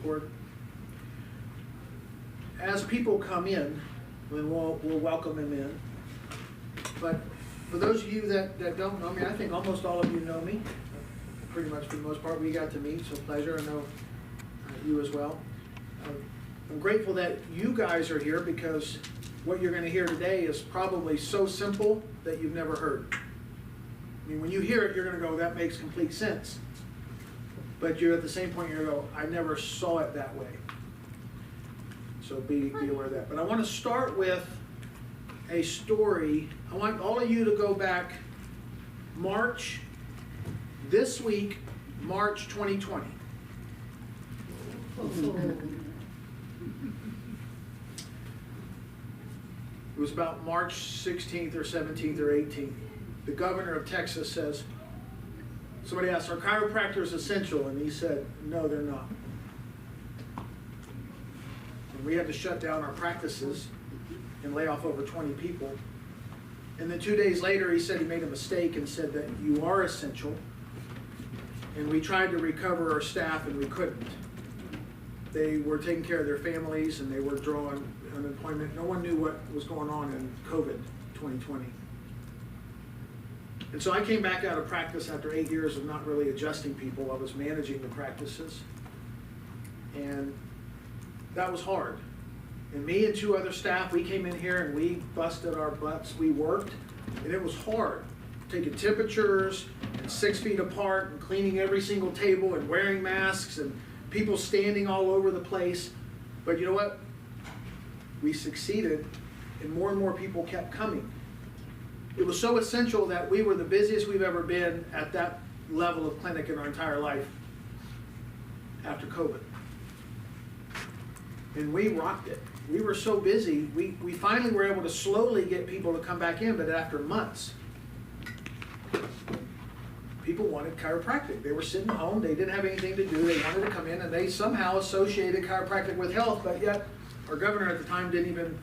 record. As people come in, we'll welcome them in. But for those of you that don't know me, I think almost all of you know me. Pretty much for the most part, we got to meet, so pleasure. I know you as well. I'm grateful that you guys are here because what you're going to hear today is probably so simple that you've never heard. I mean, when you hear it, you're going to go, that makes complete sense. But you're at the same point, you're going to go, I never saw it that way. So be aware of that. But I want to start with a story. I want all of you to go back this week, March 2020. It was about March 16th or 17th or 18th. The governor of Texas says, somebody asked, are chiropractors essential? And he said, no, they're not. And we had to shut down our practices and lay off over 20 people. And then 2 days later, he said he made a mistake and said that you are essential. And we tried to recover our staff and we couldn't. They were taking care of their families and they were drawing unemployment. No one knew what was going on in COVID 2020. And so I came back out of practice after 8 years of not really adjusting people. I was managing the practices. And that was hard. And me and 2 other staff, we came in here and we busted our butts. We worked, and it was hard. Taking temperatures and 6 feet apart and cleaning every single table and wearing masks and people standing all over the place. But you know what? We succeeded, and more people kept coming. It was so essential that we were the busiest we've ever been at that level of clinic in our entire life after COVID. And we rocked it. We were so busy, we finally were able to slowly get people to come back in, but after months. People wanted chiropractic. They were sitting home, they didn't have anything to do, they wanted to come in, and they somehow associated chiropractic with health, but yet our governor at the time didn't even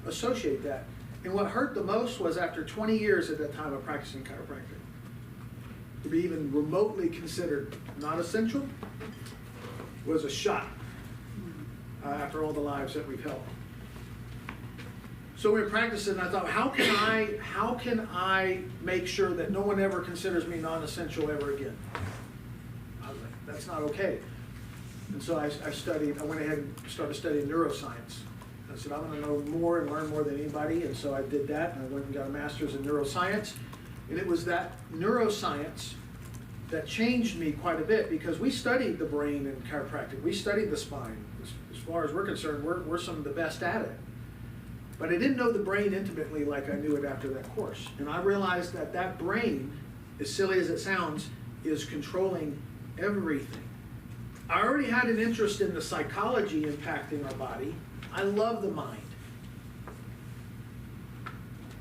associate that. And what hurt the most was after 20 years at that time of practicing chiropractic, to be even remotely considered not essential was a shot after all the lives that we've helped. So we were practicing, and I thought, how can I make sure that no one ever considers me non-essential ever again? I was like, that's not okay. And so I went ahead and started studying neuroscience. I said, I'm going to know more and learn more than anybody, and so I did that, and I went and got a master's in neuroscience. And it was that neuroscience that changed me quite a bit, because we studied the brain in chiropractic. We studied the spine. As far as we're concerned, we're some of the best at it. But I didn't know the brain intimately like I knew it after that course. And I realized that that brain, as silly as it sounds, is controlling everything. I already had an interest in the psychology impacting our body. I love the mind.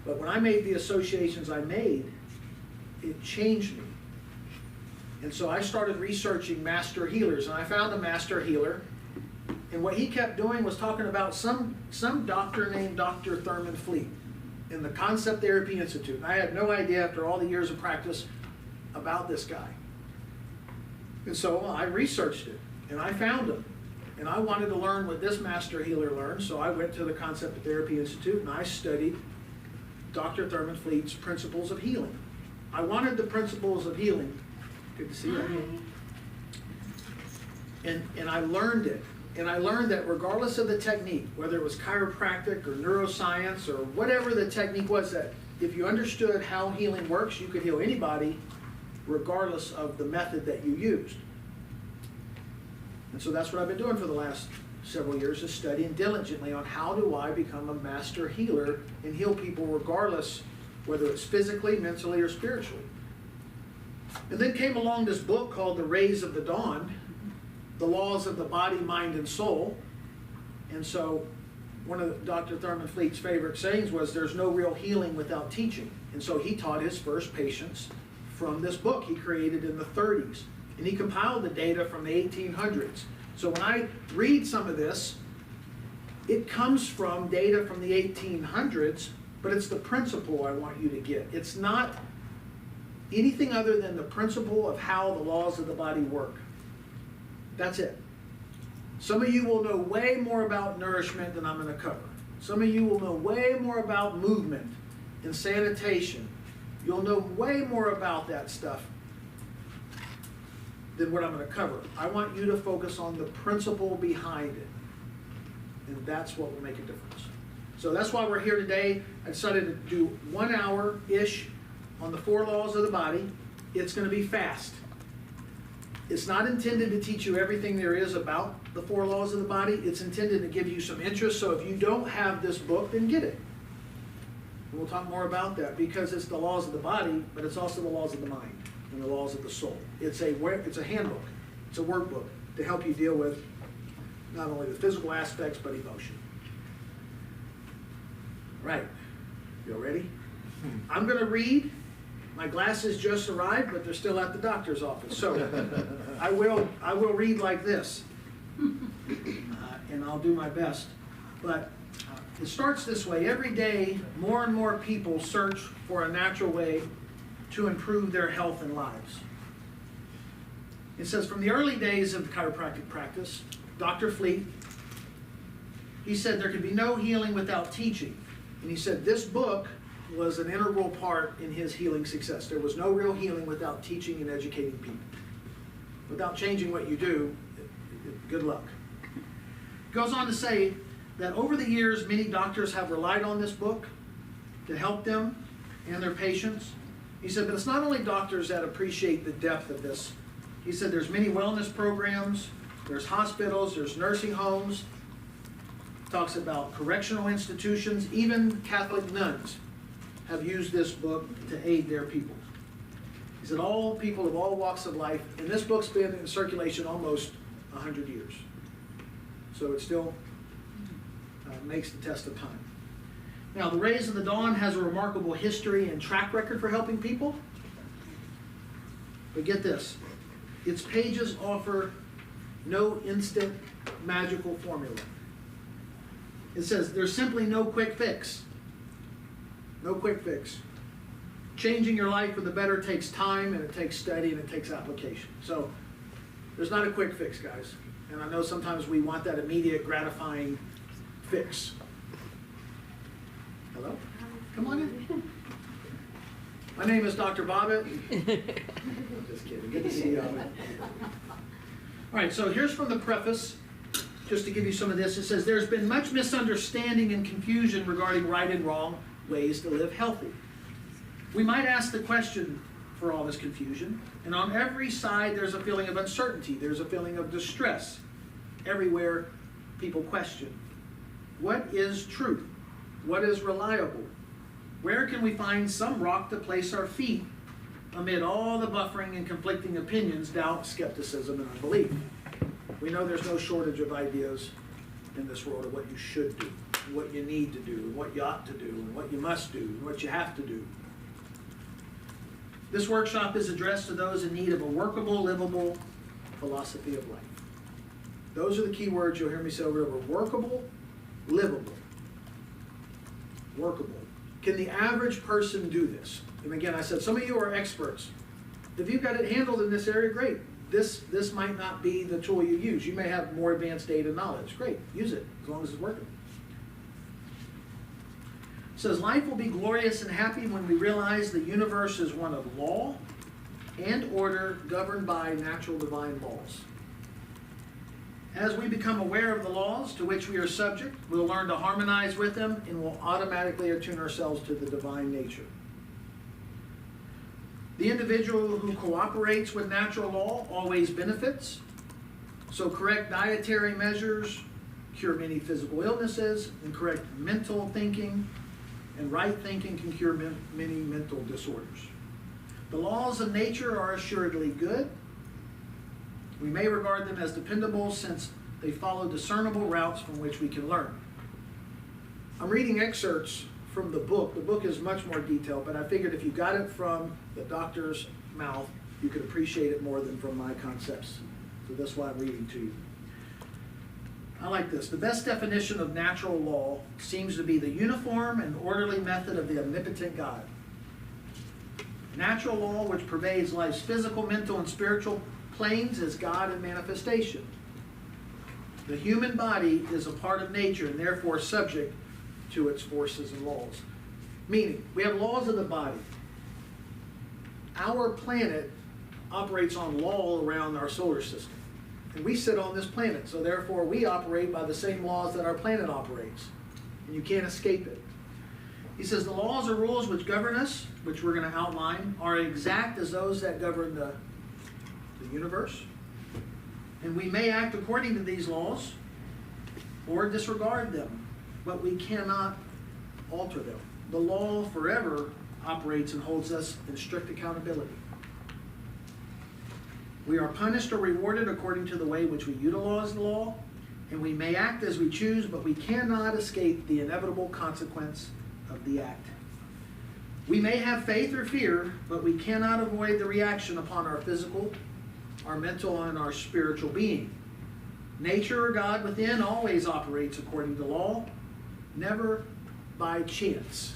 But when I made the associations I made, it changed me. And so I started researching master healers, and I found a master healer. And what he kept doing was talking about some doctor named Dr. Thurman Fleet in the Concept Therapy Institute. And I had no idea after all the years of practice about this guy. And so I researched it, and I found him. And I wanted to learn what this master healer learned, so I went to the Concept Therapy Institute and I studied Dr. Thurman Fleet's Principles of Healing. I wanted the Principles of Healing. Good to see you. And I learned it. And I learned that regardless of the technique, whether it was chiropractic or neuroscience or whatever the technique was, that if you understood how healing works, you could heal anybody regardless of the method that you used. And so that's what I've been doing for the last several years, is studying diligently on how do I become a master healer and heal people regardless whether it's physically, mentally, or spiritually. And then came along this book called The Rays of the Dawn, The Laws of the Body, Mind, and Soul. And so one of Dr. Thurman Fleet's favorite sayings was, there's no real healing without teaching. And so he taught his first patients from this book he created in the 30s. And he compiled the data from the 1800s. So when I read some of this, it comes from data from the 1800s, but it's the principle I want you to get. It's not anything other than the principle of how the laws of the body work. That's it. Some of you will know way more about nourishment than I'm going to cover. Some of you will know way more about movement and sanitation. You'll know way more about that stuff than what I'm going to cover. I want you to focus on the principle behind it. And that's what will make a difference. So that's why we're here today. I decided to do 1 hour-ish on the 4 laws of the body. It's going to be fast. It's not intended to teach you everything there is about the 4 laws of the body. It's intended to give you some interest. So if you don't have this book, then get it. And we'll talk more about that because it's the laws of the body, but it's also the laws of the mind and the laws of the soul. It's a handbook. It's a workbook to help you deal with not only the physical aspects, but emotion. Right. You all ready? I'm going to read. My glasses just arrived, but they're still at the doctor's office. So I will read like this, and I'll do my best. But it starts this way. Every day, more and more people search for a natural way to improve their health and lives. It says, from the early days of chiropractic practice, Dr. Fleet, he said there could be no healing without teaching. And he said this book was an integral part in his healing success. There was no real healing without teaching and educating people. Without changing what you do, good luck. He goes on to say that over the years, many doctors have relied on this book to help them and their patients. He said, but it's not only doctors that appreciate the depth of this. He said there's many wellness programs, there's hospitals, there's nursing homes. Talks about correctional institutions, even Catholic nuns have used this book to aid their people. He said all people of all walks of life, and this book's been in circulation almost 100 years. So it still makes the test of time. Now, the Rays of the Dawn has a remarkable history and track record for helping people. But get this, its pages offer no instant magical formula. It says there's simply no quick fix. No quick fix. Changing your life for the better takes time, and it takes study, and it takes application. So there's not a quick fix, guys. And I know sometimes we want that immediate, gratifying fix. Hello? Come on in. My name is Dr. Bobbitt. Just kidding. Good to see you. All right, so here's from the preface, just to give you some of this. It says, there's been much misunderstanding and confusion regarding right and wrong ways to live healthy. We might ask the question for all this confusion, and on every side there's a feeling of uncertainty, there's a feeling of distress. Everywhere people question, what is truth? What is reliable? Where can we find some rock to place our feet amid all the buffering and conflicting opinions, doubt, skepticism, and unbelief? We know there's no shortage of ideas in this world of what you should do, and what you need to do, and what you ought to do, and what you must do, and what you have to do. This workshop is addressed to those in need of a workable, livable philosophy of life. Those are the key words you'll hear me say over and over. Workable, livable. Workable. Can the average person do this? And again, I said, some of you are experts. If you've got it handled in this area, great. This might not be the tool you use. You may have more advanced data knowledge. Great, use it, as long as it's working. It says, life will be glorious and happy when we realize the universe is one of law and order governed by natural divine laws. As we become aware of the laws to which we are subject, we'll learn to harmonize with them and will automatically attune ourselves to the divine nature. The individual who cooperates with natural law always benefits. So correct dietary measures cure many physical illnesses, and correct mental thinking and right thinking can cure many mental disorders. The laws of nature are assuredly good. We may regard them as dependable since they follow discernible routes from which we can learn. I'm reading excerpts from the book. The book is much more detailed, but I figured if you got it from the doctor's mouth, you could appreciate it more than from my concepts. So that's why I'm reading to you. I like this. The best definition of natural law seems to be the uniform and orderly method of the omnipotent God. Natural law, which pervades life's physical, mental, and spiritual planes, is God in manifestation. The human body is a part of nature and therefore subject to its forces and laws. Meaning, we have laws of the body. Our planet operates on law around our solar system. And we sit on this planet, so therefore we operate by the same laws that our planet operates. And you can't escape it. He says the laws or rules which govern us, which we're going to outline, are exact as those that govern the universe. And we may act according to these laws or disregard them, but we cannot alter them. The law forever operates and holds us in strict accountability. We are punished or rewarded according to the way which we utilize the law, and we may act as we choose, but we cannot escape the inevitable consequence of the act. We may have faith or fear, but we cannot avoid the reaction upon our physical, our mental, and our spiritual being. Nature or God within always operates according to law, never by chance.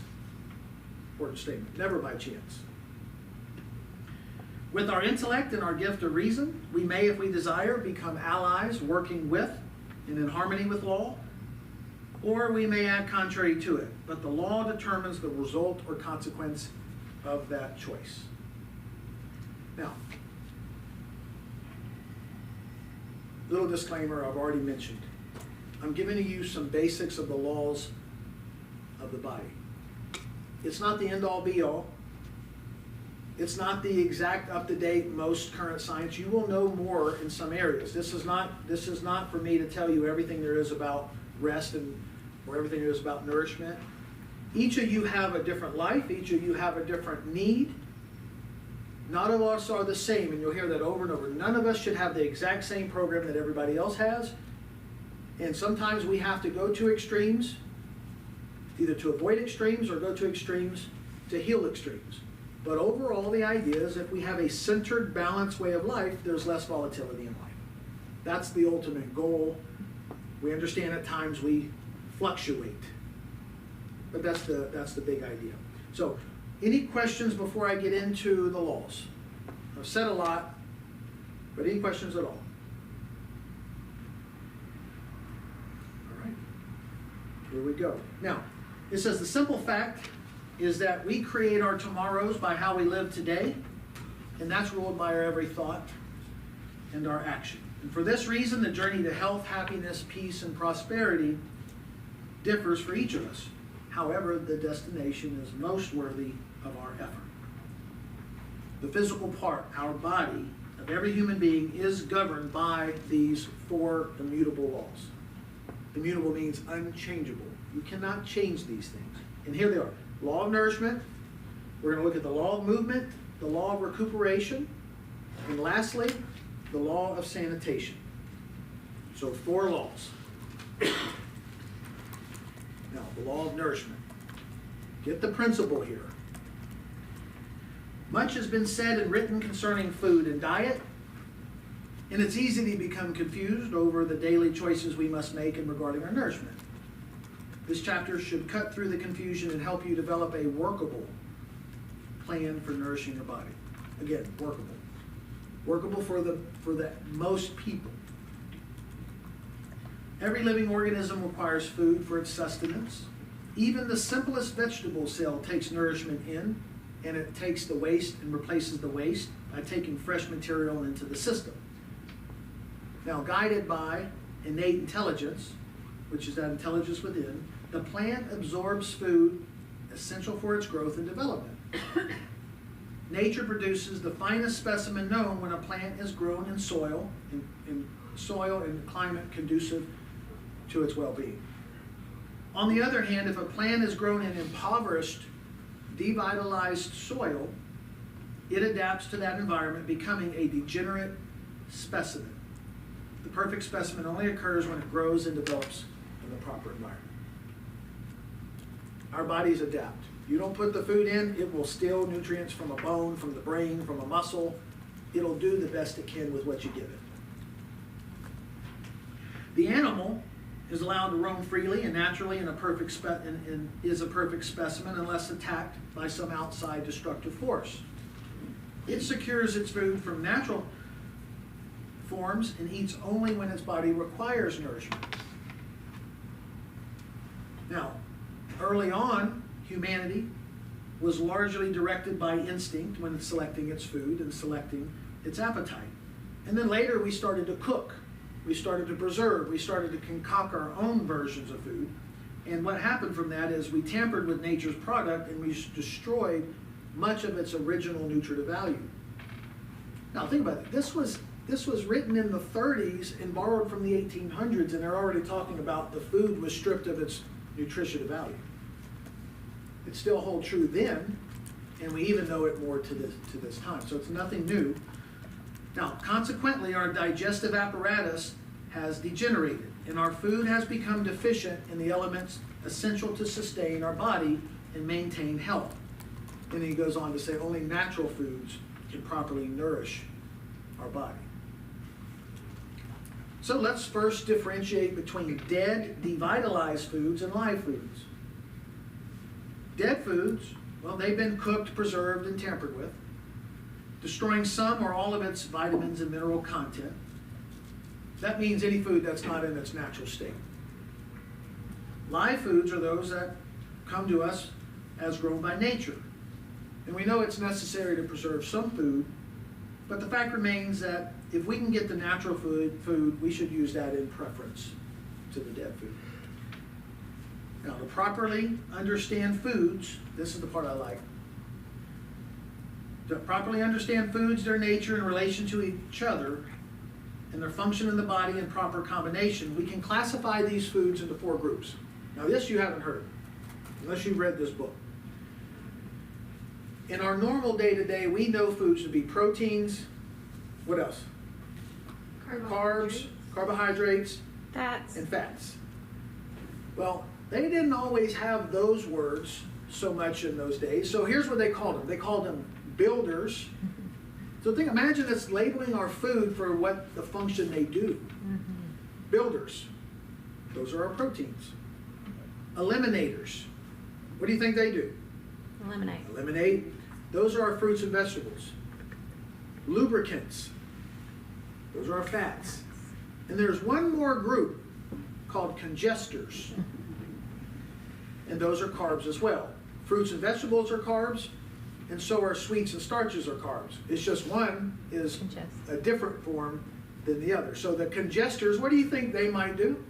Important statement, never by chance. With our intellect and our gift of reason, we may, if we desire, become allies working with and in harmony with law, or we may act contrary to it. But the law determines the result or consequence of that choice. Now, little disclaimer I've already mentioned. I'm giving you some basics of the laws of the body. It's not the end-all be-all. It's not the exact up-to-date most current science. You will know more in some areas. This is not for me to tell you everything there is about rest or everything there is about nourishment. Each of you have a different life. Each of you have a different need. None of us are the same, and you'll hear that over and over. None of us should have the exact same program that everybody else has. And sometimes we have to go to extremes, either to avoid extremes or go to extremes to heal extremes. But overall, the idea is if we have a centered, balanced way of life, there's less volatility in life. That's the ultimate goal. We understand at times we fluctuate, but that's the big idea. So, any questions before I get into the laws? I've said a lot, but any questions at all? All right, here we go. Now, it says the simple fact is that we create our tomorrows by how we live today, and that's ruled by our every thought and our action. And for this reason, the journey to health, happiness, peace, and prosperity differs for each of us. However, the destination is most worthy of our effort. The physical part, our body, of every human being is governed by these four immutable laws. Immutable means unchangeable. You cannot change these things. And here they are. Law of nourishment. We're going to look at the law of movement, the law of recuperation, and lastly, the law of sanitation. So 4 laws. Now, the law of nourishment. Get the principle here. Much has been said and written concerning food and diet, and it's easy to become confused over the daily choices we must make in regarding our nourishment. This chapter should cut through the confusion and help you develop a workable plan for nourishing your body. Again, workable. Workable for the most people. Every living organism requires food for its sustenance. Even the simplest vegetable cell takes nourishment in, and it takes the waste and replaces the waste by taking fresh material into the system. Now, guided by innate intelligence, which is that intelligence within, the plant absorbs food essential for its growth and development. Nature produces the finest specimen known when a plant is grown in soil and climate conducive to its well-being. On the other hand, if a plant is grown in impoverished, devitalized soil, it adapts to that environment, becoming a degenerate specimen. The perfect specimen only occurs when it grows and develops in the proper environment. Our bodies adapt. You don't put the food in, it will steal nutrients from a bone, from the brain, from a muscle. It'll do the best it can with what you give it. The animal is allowed to roam freely and naturally and is a perfect specimen unless attacked by some outside destructive force. It secures its food from forms and eats only when its body requires nourishment. Now, early on, humanity was largely directed by instinct when selecting its food and selecting its appetite. And then later we started to cook, we started to preserve, we started to concoct our own versions of food. And what happened from that is we tampered with nature's product and we destroyed much of its original nutritive value. Now think about it, this was written in the 30s and borrowed from the 1800s, and they're already talking about the food was stripped of its nutritive value. It still holds true then, and we even know it more to this time. So it's nothing new. Now, consequently, our digestive apparatus has degenerated, and our food has become deficient in the elements essential to sustain our body and maintain health. And he goes on to say only natural foods can properly nourish our body. So let's first differentiate between dead, devitalized foods and live foods. Dead foods, well, they've been cooked, preserved, and tampered with, destroying some or all of its vitamins and mineral content. That means any food that's not in its natural state. Live foods are those that come to us as grown by nature. And we know it's necessary to preserve some food, but the fact remains that if we can get the natural food, we should use that in preference to the dead food. Now, to properly understand foods, this is the part I like. To properly understand foods, their nature in relation to each other, and their function in the body in proper combination, we can classify these foods into 4 groups. Now, this you haven't heard, unless you've read this book. In our normal day-to-day, we know foods to be proteins, what else? Carbs, carbohydrates, fats, and fats. Well, they didn't always have those words so much in those days, so here's what they called them. They called them builders. So imagine us labeling our food for what the function they do. Builders, those are our proteins. Eliminators, what do you think they do? Eliminate. Those are our fruits and vegetables. Lubricants, those are our fats. And there's one more group called congestors. And those are carbs as well. Fruits and vegetables are carbs, and so are sweets and starches are carbs. It's just one is a different form than the other. So the congestors, what do you think they might do?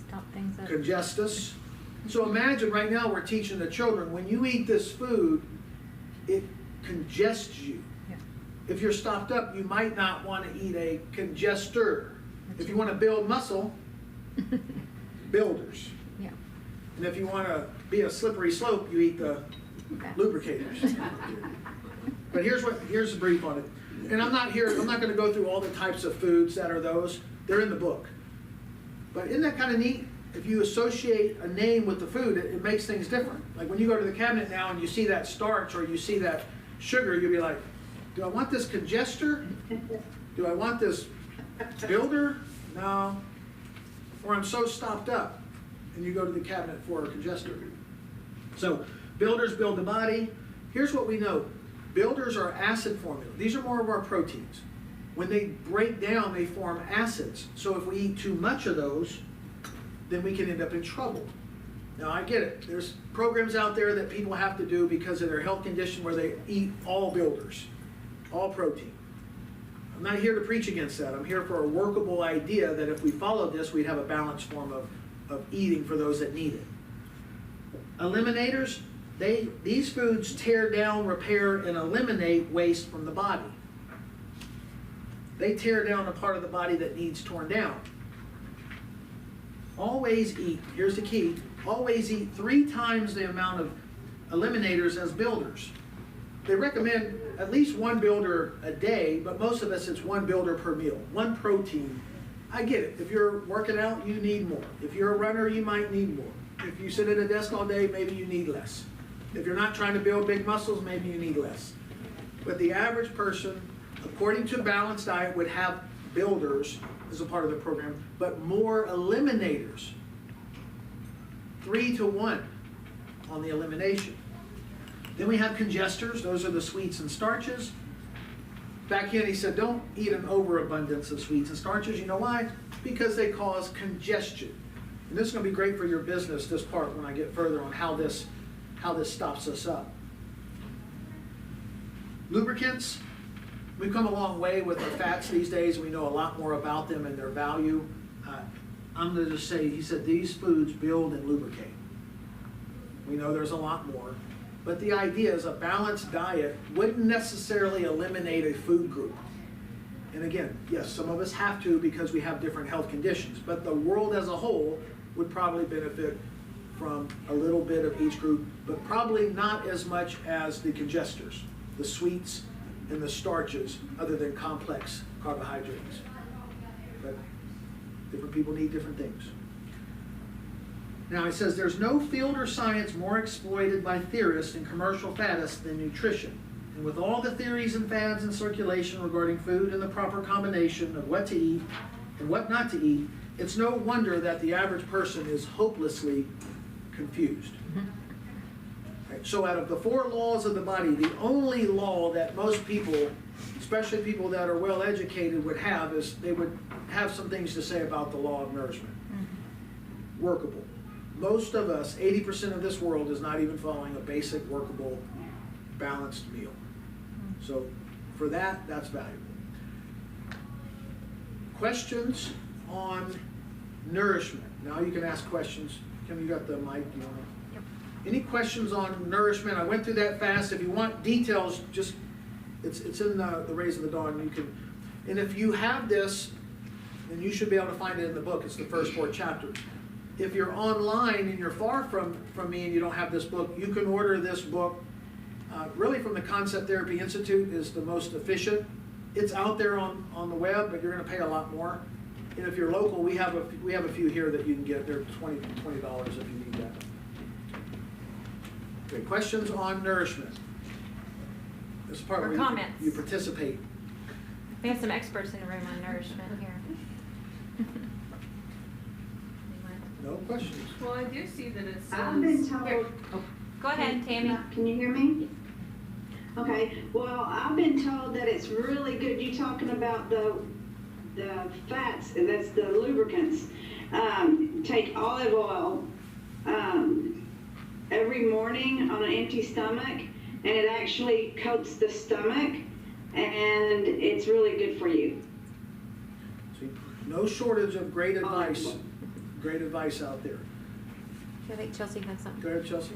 Stop things up. Congest us. So imagine right now we're teaching the children, when you eat this food, it congests you. Yeah. If you're stopped up, you might not want to eat a congester. If you want to build muscle, builders. Yeah. And if you want to be a slippery slope, you eat the lubricators. But here's the brief on it. And I'm not going to go through all the types of foods that are those. They're in the book. But isn't that kind of neat? If you associate a name with the food, it makes things different. Like when you go to the cabinet now and you see that starch or you see that sugar, you'll be like, do I want this congester? Do I want this builder? No. Or I'm so stopped up. And you go to the cabinet for a congester. So builders build the body. Here's what we know. Builders are acid formula. These are more of our proteins. When they break down, they form acids. So if we eat too much of those, then we can end up in trouble. Now I get it. There's programs out there that people have to do because of their health condition where they eat all builders, all protein. I'm not here to preach against that. I'm here for a workable idea that if we followed this, we'd have a balanced form of eating for those that need it. Eliminators, these foods tear down, repair, and eliminate waste from the body. They tear down a part of the body that needs torn down. Always eat, here's the key, always eat 3 times the amount of eliminators as builders. They recommend at least 1 builder a day, but most of us it's 1 builder per meal, 1 protein. I get it, if you're working out, you need more. If you're a runner, you might need more. If you sit at a desk all day, maybe you need less. If you're not trying to build big muscles, maybe you need less. But the average person, according to a balanced diet, would have builders as a part of the program, but more eliminators. 3 to 1 on the elimination. Then we have congestors, those are the sweets and starches. back in, he said, don't eat an overabundance of sweets and starches. You know why? Because they cause congestion. And this is going to be great for your business, this part, when I get further on how this stops us up. Lubricants. We've come a long way with the fats these days. We know a lot more about them and their value. I'm going to just say, he said, these foods build and lubricate. We know there's a lot more. But the idea is a balanced diet wouldn't necessarily eliminate a food group. And again, yes, some of us have to because we have different health conditions. But the world as a whole would probably benefit from a little bit of each group, but probably not as much as the congesters, the sweets, and the starches, other than complex carbohydrates. But different people need different things. Now it says there's no field or science more exploited by theorists and commercial faddists than nutrition. And with all the theories and fads in circulation regarding food and the proper combination of what to eat and what not to eat, it's no wonder that the average person is hopelessly confused. So out of the 4 laws of the body, the only law that most people, especially people that are well educated, would have is they would have some things to say about the law of nourishment. Workable. Most of us, 80% of this world, is not even following a basic, workable, balanced meal. So for that, that's valuable. Questions on nourishment. Now you can ask questions. Kim, you got the mic. You want to? Any questions on nourishment? I went through that fast. If you want details, just it's in the Rays of the Dawn. You can, and if you have this, then you should be able to find it in the book. It's the first 4 chapters. If you're online and you're far from me and you don't have this book, you can order this book. Really, from the Concept Therapy Institute is the most efficient. It's out there on the web, but you're going to pay a lot more. And if you're local, we have a few here that you can get. They're $20 if you need that. Okay, questions on nourishment? This is part Or where comments. you participate. We have some experts in the room on nourishment here. No questions. Well, I do see that it says. I've been told. Here. Oh, go ahead, Tammy. Can you hear me? Okay. Well, I've been told that it's really good. You talking about the fats, and that's the lubricants. Take olive oil every morning on an empty stomach, and it actually coats the stomach, and it's really good for you. See, no shortage of great advice. Great advice out there. I think Chelsea had something. Go ahead, Chelsea.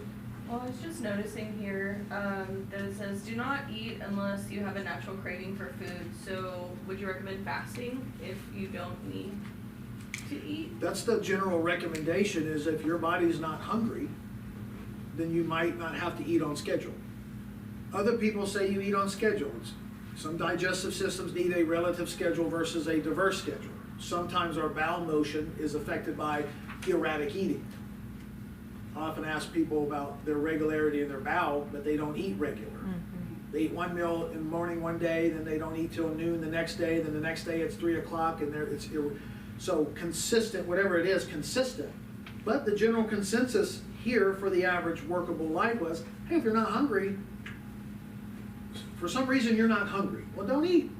Well, I was just noticing here that it says, do not eat unless you have a natural craving for food. So would you recommend fasting if you don't need to eat? That's the general recommendation, is if your body's not hungry, then you might not have to eat on schedule. Other people say you eat on schedule. Some digestive systems need a relative schedule versus a diverse schedule. Sometimes our bowel motion is affected by erratic eating. I often ask people about their regularity in their bowel, but they don't eat regular. They eat one meal in the morning one day, then they don't eat till noon the next day, then the next day it's 3 o'clock, and so consistent, whatever it is, consistent. But the general consensus here for the average workable life was, hey, if you're not hungry, for some reason you're not hungry, well, don't eat.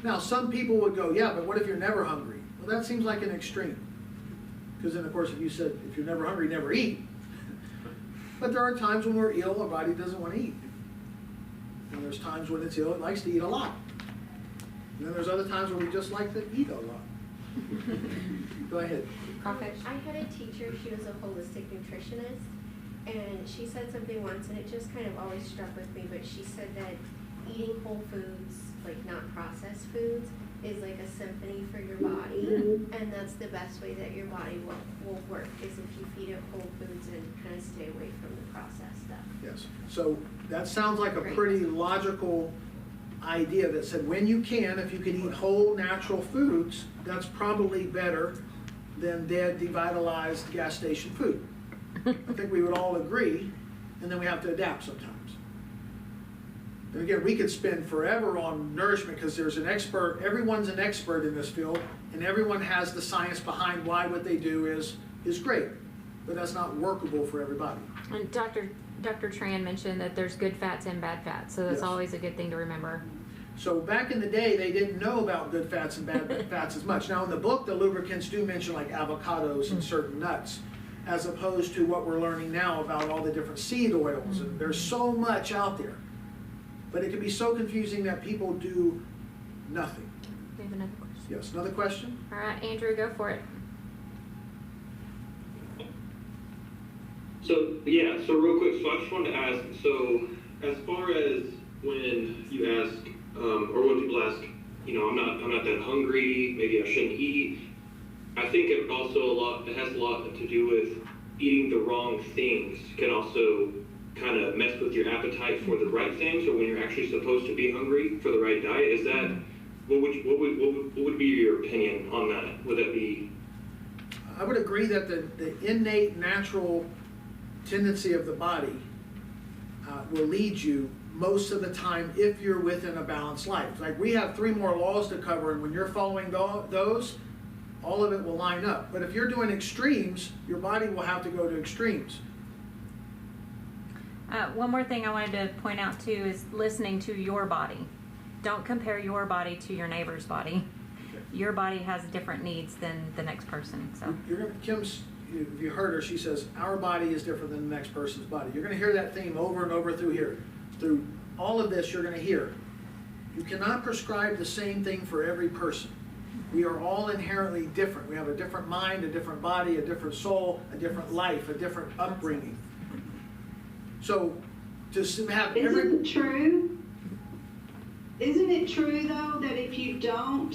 Now, some people would go, yeah, but what if you're never hungry? Well, that seems like an extreme. Because then, of course, if you said, if you're never hungry, never eat. But there are times when we're ill, our body doesn't want to eat. And there's times when it's ill, it likes to eat a lot. And then there's other times when we just like to eat a lot. Go ahead. Crawfish. I had a teacher, she was a holistic nutritionist, and she said something once, and it just kind of always struck with me, but she said that eating whole foods, like not processed foods, is like a symphony for your body, and that's the best way that your body will work, is if you feed it whole foods and kind of stay away from the processed stuff. Yes. So that sounds like a Great. pretty logical idea that said when you can, if you can eat whole natural foods, that's probably better than dead, devitalized gas station food. I think we would all agree, and then we have to adapt sometimes. And again, we could spend forever on nourishment because there's an expert, everyone's an expert in this field, and everyone has the science behind why what they do is great, but that's not workable for everybody. And Dr. Tran mentioned that there's good fats and bad fats, so that's Yes. always a good thing to remember. So back in the day, they didn't know about good fats and bad fats as much. Now in the book, the lubricants do mention like avocados and certain nuts, as opposed to what we're learning now about all the different seed oils. And there's so much out there. But it can be so confusing that people do nothing. We have another question. Yes, another question? All right, Andrew, go for it. So real quick, so I just wanted to ask, so as far as when you ask, or when people ask, I'm not that hungry, maybe I shouldn't eat, I think it has a lot to do with eating the wrong things can also kind of mess with your appetite for the right things, or when you're actually supposed to be hungry for the right diet. Is that, what would be your opinion on that? Would that be? I would agree that the innate natural tendency of the body will lead you most of the time if you're within a balanced life. Like we have 3 more laws to cover, and when you're following those, all of it will line up. But if you're doing extremes, your body will have to go to extremes. One more thing I wanted to point out too is listening to your body. Don't compare your body to your neighbor's body. Okay. Your body has different needs than the next person. So Kim's, if you heard her, she says, our body is different than the next person's body. You're going to hear that theme over and over through here. Through all of this, you're going to hear, you cannot prescribe the same thing for every person. We are all inherently different. We have a different mind, a different body, a different soul, a different life, a different upbringing. So, to have Isn't it true though that if you don't,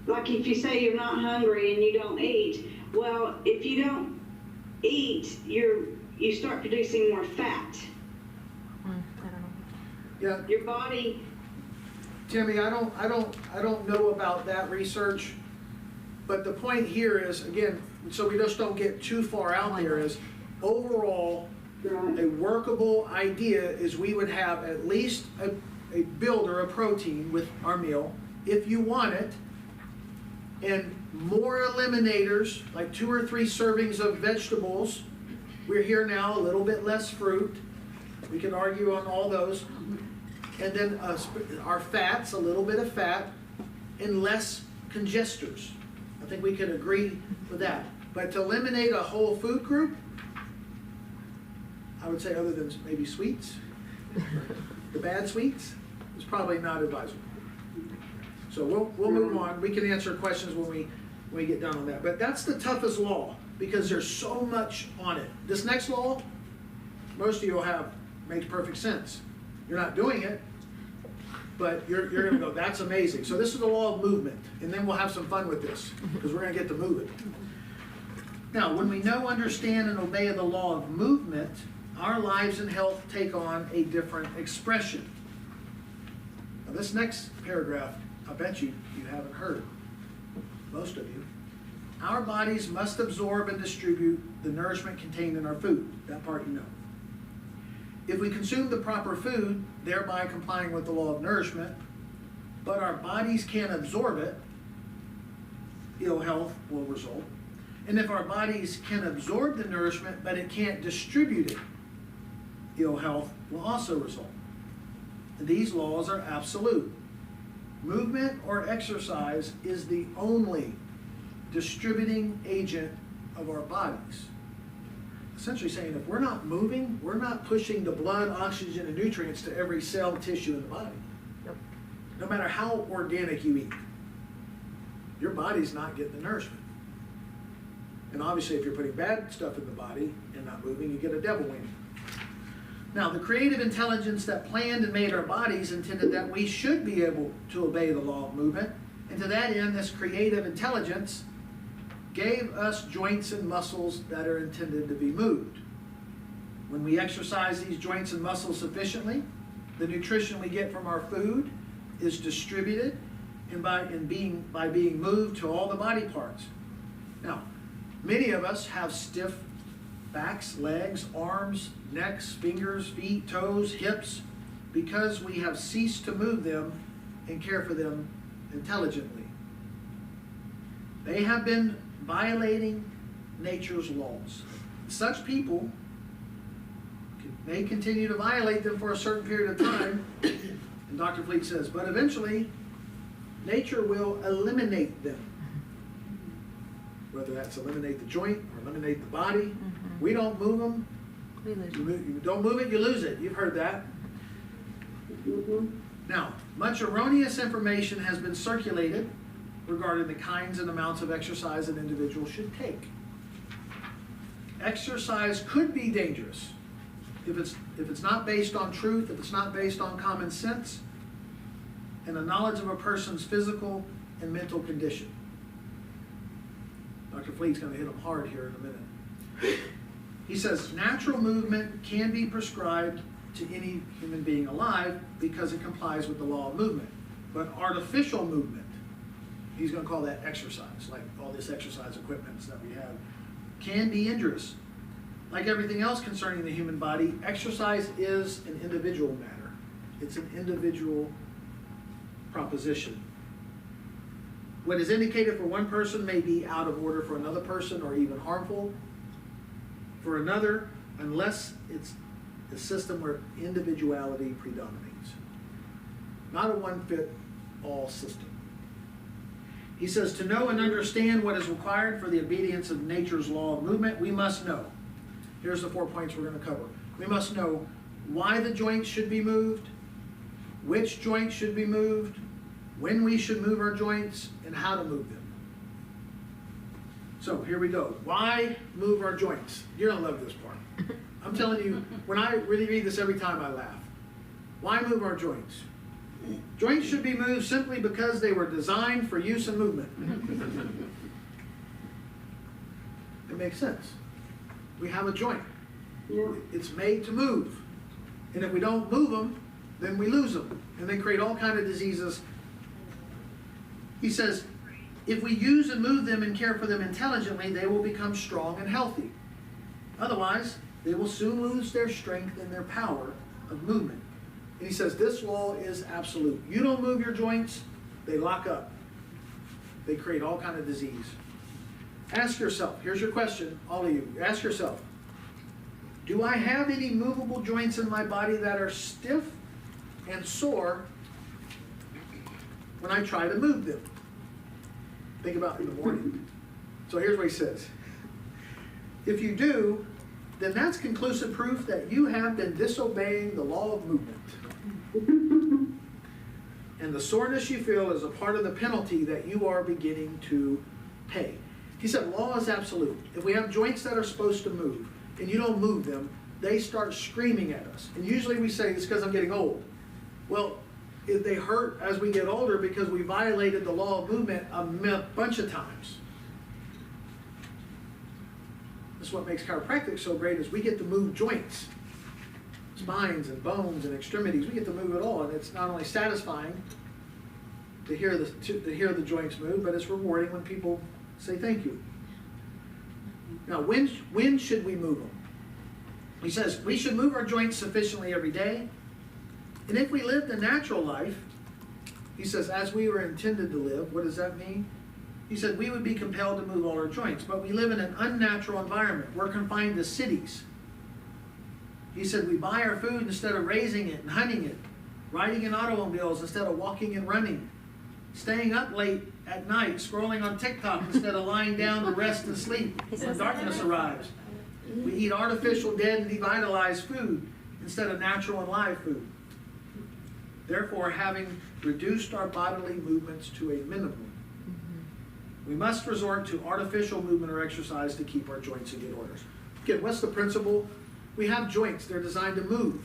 like if you say you're not hungry and you don't eat, well, if you don't eat, you start producing more fat. I don't know. Yeah, Your body, Timmy, I don't know about that research, but the point here is, again, so we just don't get too far out there, is overall, right, a workable idea is we would have at least a builder, a protein with our meal, if you want it, and more eliminators, like 2 or 3 servings of vegetables. We're here now, a little bit less fruit. We can argue on all those. And then our fats, a little bit of fat, and less congesters. I think we can agree with that. But to eliminate a whole food group, I would say other than maybe sweets, the bad sweets, is probably not advisable. So we'll move on. We can answer questions when we get done on that. But that's the toughest law because there's so much on it. This next law, most of you will have, makes perfect sense. You're not doing it, but you're going to go, that's amazing. So this is the law of movement, and then we'll have some fun with this because we're going to get to moving. Now, when we know, understand, and obey the law of movement, our lives and health take on a different expression. Now, this next paragraph, I bet you haven't heard, most of you. Our bodies must absorb and distribute the nourishment contained in our food. That part you know. If we consume the proper food, thereby complying with the law of nourishment, but our bodies can't absorb it, ill health will result. And if our bodies can absorb the nourishment, but it can't distribute it, ill health will also result. And these laws are absolute. Movement or exercise is the only distributing agent of our bodies. Essentially saying if we're not moving, we're not pushing the blood, oxygen, and nutrients to every cell and tissue in the body. Nope. No matter how organic you eat, your body's not getting the nourishment. And obviously if you're putting bad stuff in the body and not moving, you get a double whammy. Now, the creative intelligence that planned and made our bodies intended that we should be able to obey the law of movement. And to that end, this creative intelligence gave us joints and muscles that are intended to be moved. When we exercise these joints and muscles sufficiently, the nutrition we get from our food is distributed and by being moved to all the body parts. Now, many of us have stiff backs, legs, arms, necks, fingers, feet, toes, hips, because we have ceased to move them and care for them intelligently. They have been violating nature's laws. Such people may continue to violate them for a certain period of time, And Dr. Fleet says, but eventually, nature will eliminate them. Whether that's eliminate the joint or eliminate the body. We don't move them. We lose You don't move it, you lose it. You've heard that. Mhm. Now, much erroneous information has been circulated regarding the kinds and amounts of exercise an individual should take. Exercise could be dangerous if it's not based on truth, if it's not based on common sense, and a knowledge of a person's physical and mental condition. Dr. Fleet's going to hit them hard here in a minute. He says natural movement can be prescribed to any human being alive because it complies with the law of movement. But artificial movement, he's going to call that exercise, like all this exercise equipment that we have, can be injurious. Like everything else concerning the human body, exercise is an individual matter. It's an individual proposition. What is indicated for one person may be out of order for another person or even harmful for another, unless it's a system where individuality predominates. Not a one-fit-all system. He says, to know and understand what is required for the obedience of nature's law of movement, we must know. Here's the 4 points we're going to cover. We must know why the joints should be moved, which joints should be moved, when we should move our joints, and how to move them. So here we go. Why move our joints? You're going to love this part. I'm telling you, when I really read this every time I laugh. Why move our joints? Joints should be moved simply because they were designed for use and movement. It makes sense. We have a joint. Yeah. It's made to move. And if we don't move them, then we lose them. And they create all kinds of diseases. He says, if we use and move them and care for them intelligently, they will become strong and healthy. Otherwise, they will soon lose their strength and their power of movement. And he says this law is absolute. You don't move your joints, they lock up. They create all kinds of disease. Ask yourself, here's your question, all of you. Ask yourself, do I have any movable joints in my body that are stiff and sore when I try to move them? Think about it in the morning. So here's what he says. If you do, then that's conclusive proof that you have been disobeying the law of movement. And the soreness you feel is a part of the penalty that you are beginning to pay. He said law is absolute. If we have joints that are supposed to move and you don't move them, they start screaming at us. And usually we say it's because I'm getting old. Well, they hurt as we get older because we violated the law of movement a bunch of times. That's what makes chiropractic so great is we get to move joints, spines and bones and extremities. We get to move it all, and it's not only satisfying to hear the joints move, but it's rewarding when people say thank you. Now, when should we move them? He says we should move our joints sufficiently every day. And if we lived a natural life, he says, as we were intended to live, what does that mean? He said we would be compelled to move all our joints, but we live in an unnatural environment. We're confined to cities. He said we buy our food instead of raising it and hunting it, riding in automobiles instead of walking and running, staying up late at night, scrolling on TikTok instead of lying down to rest and sleep when darkness arrives. We eat artificial, dead, and devitalized food instead of natural and live food. Therefore, having reduced our bodily movements to a minimum, we must resort to artificial movement or exercise to keep our joints in good order. Again, what's the principle? We have joints. They're designed to move.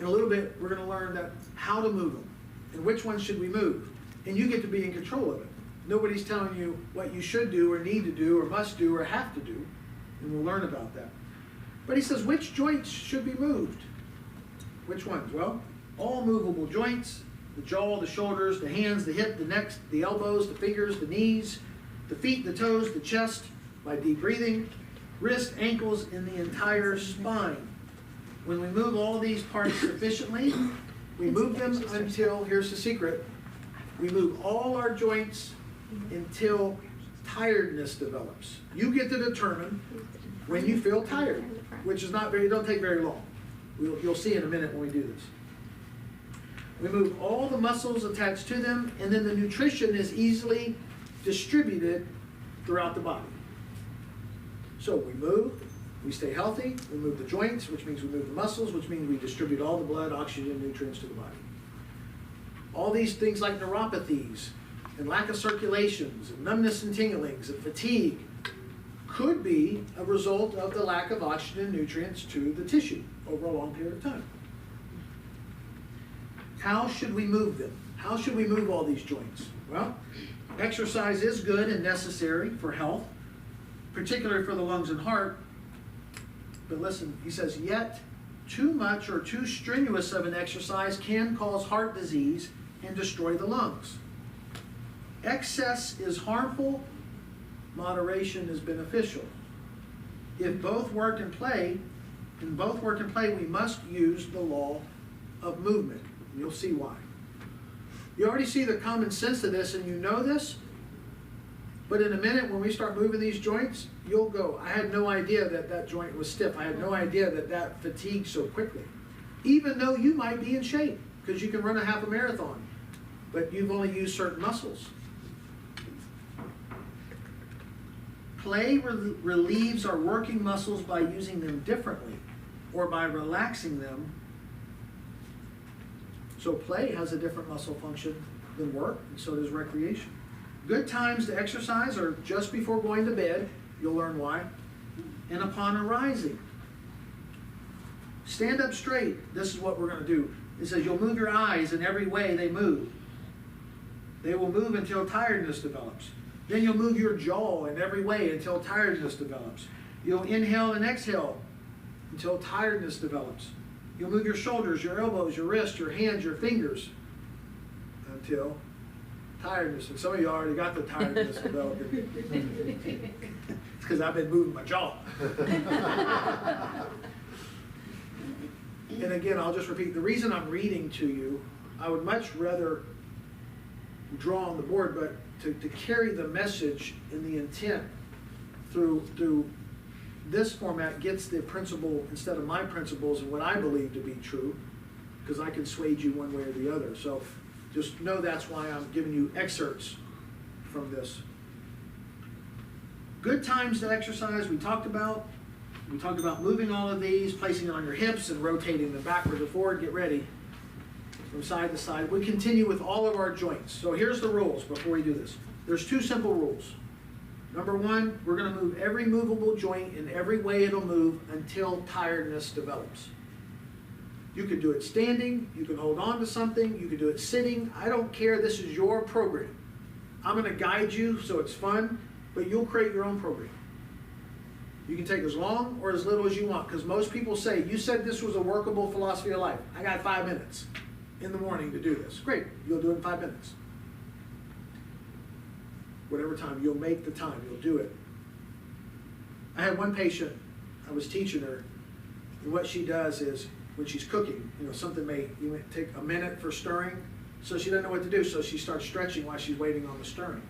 In a little bit, we're going to learn that how to move them and which ones should we move. And you get to be in control of it. Nobody's telling you what you should do or need to do or must do or have to do. And we'll learn about that. But he says, which joints should be moved? Which ones? Well, all movable joints, the jaw, the shoulders, the hands, the hip, the neck, the elbows, the fingers, the knees, the feet, the toes, the chest, by deep breathing, wrists, ankles, and the entire spine. When we move all these parts sufficiently, we move them until, here's the secret, we move all our joints until tiredness develops. You get to determine when you feel tired, which is not very, don't take very long. You'll see in a minute when we do this. We move all the muscles attached to them, and then the nutrition is easily distributed throughout the body. So we move, we stay healthy, we move the joints, which means we move the muscles, which means we distribute all the blood, oxygen, nutrients to the body. All these things like neuropathies, and lack of circulations, and numbness and tinglings, and fatigue could be a result of the lack of oxygen and nutrients to the tissue over a long period of time. How should we move them? How should we move all these joints? Well, exercise is good and necessary for health, particularly for the lungs and heart. But listen, he says, yet too much or too strenuous of an exercise can cause heart disease and destroy the lungs. Excess is harmful, moderation is beneficial. If both work and play, we must use the law of movement. You'll see why. You already see the common sense of this and you know this, but in a minute when we start moving these joints, you'll go, I had no idea that that joint was stiff. I had no idea that that fatigued so quickly. Even though you might be in shape, because you can run a half a marathon, but you've only used certain muscles. Play relieves our working muscles by using them differently or by relaxing them. So play has a different muscle function than work, and so does recreation. Good times to exercise are just before going to bed, you'll learn why, and upon arising. Stand up straight, this is what we're going to do. It says you'll move your eyes in every way they move. They will move until tiredness develops. Then you'll move your jaw in every way until tiredness develops. You'll inhale and exhale until tiredness develops. You'll move your shoulders, your elbows, your wrists, your hands, your fingers until tiredness. And some of you already got the tiredness developing. It's because I've been moving my jaw. And again, I'll just repeat, the reason I'm reading to you, I would much rather draw on the board, but to carry the message and the intent through this format gets the principle instead of my principles and what I believe to be true, because I can sway you one way or the other. So just know that's why I'm giving you excerpts from this. Good times to exercise, we talked about. We talked about moving all of these, placing it on your hips and rotating them backwards and forward. Get ready. From side to side. We continue with all of our joints. So here's the rules before we do this. There's two simple rules. Number one, we're going to move every movable joint in every way it'll move until tiredness develops. You could do it standing, you can hold on to something, you could do it sitting. I don't care, this is your program. I'm going to guide you so it's fun, but you'll create your own program. You can take as long or as little as you want, because most people say, you said this was a workable philosophy of life. I got 5 minutes in the morning to do this. Great, you'll do it in 5 minutes. Whatever time, you'll make the time, you'll do it. I had one patient, I was teaching her, and what she does is, when she's cooking, something may take a minute for stirring, so she doesn't know what to do, so she starts stretching while she's waiting on the stirring.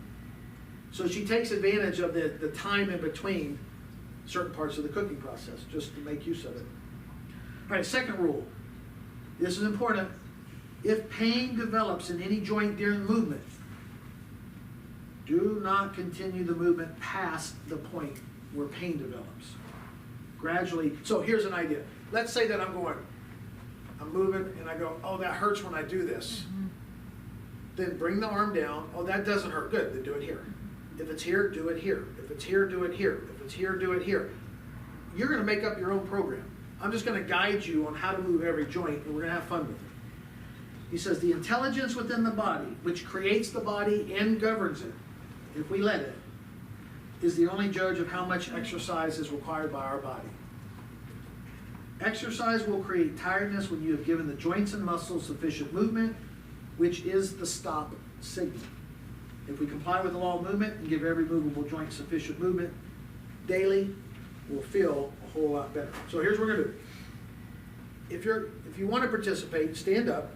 So she takes advantage of the time in between certain parts of the cooking process, just to make use of it. All right, second rule. This is important. If pain develops in any joint during movement, do not continue the movement past the point where pain develops. Gradually, so here's an idea. Let's say that I'm moving and I go, oh, that hurts when I do this. Mm-hmm. Then bring the arm down. Oh, that doesn't hurt. Good, then do it here. If it's here, do it here. If it's here, do it here. If it's here, do it here. You're going to make up your own program. I'm just going to guide you on how to move every joint, and we're going to have fun with it. He says, the intelligence within the body, which creates the body and governs it, if we let it, is the only judge of how much exercise is required by our body. Exercise will create tiredness when you have given the joints and muscles sufficient movement, which is the stop signal. If we comply with the law of movement and give every movable joint sufficient movement daily, we'll feel a whole lot better. So here's what we're going to do. If you want to participate, stand up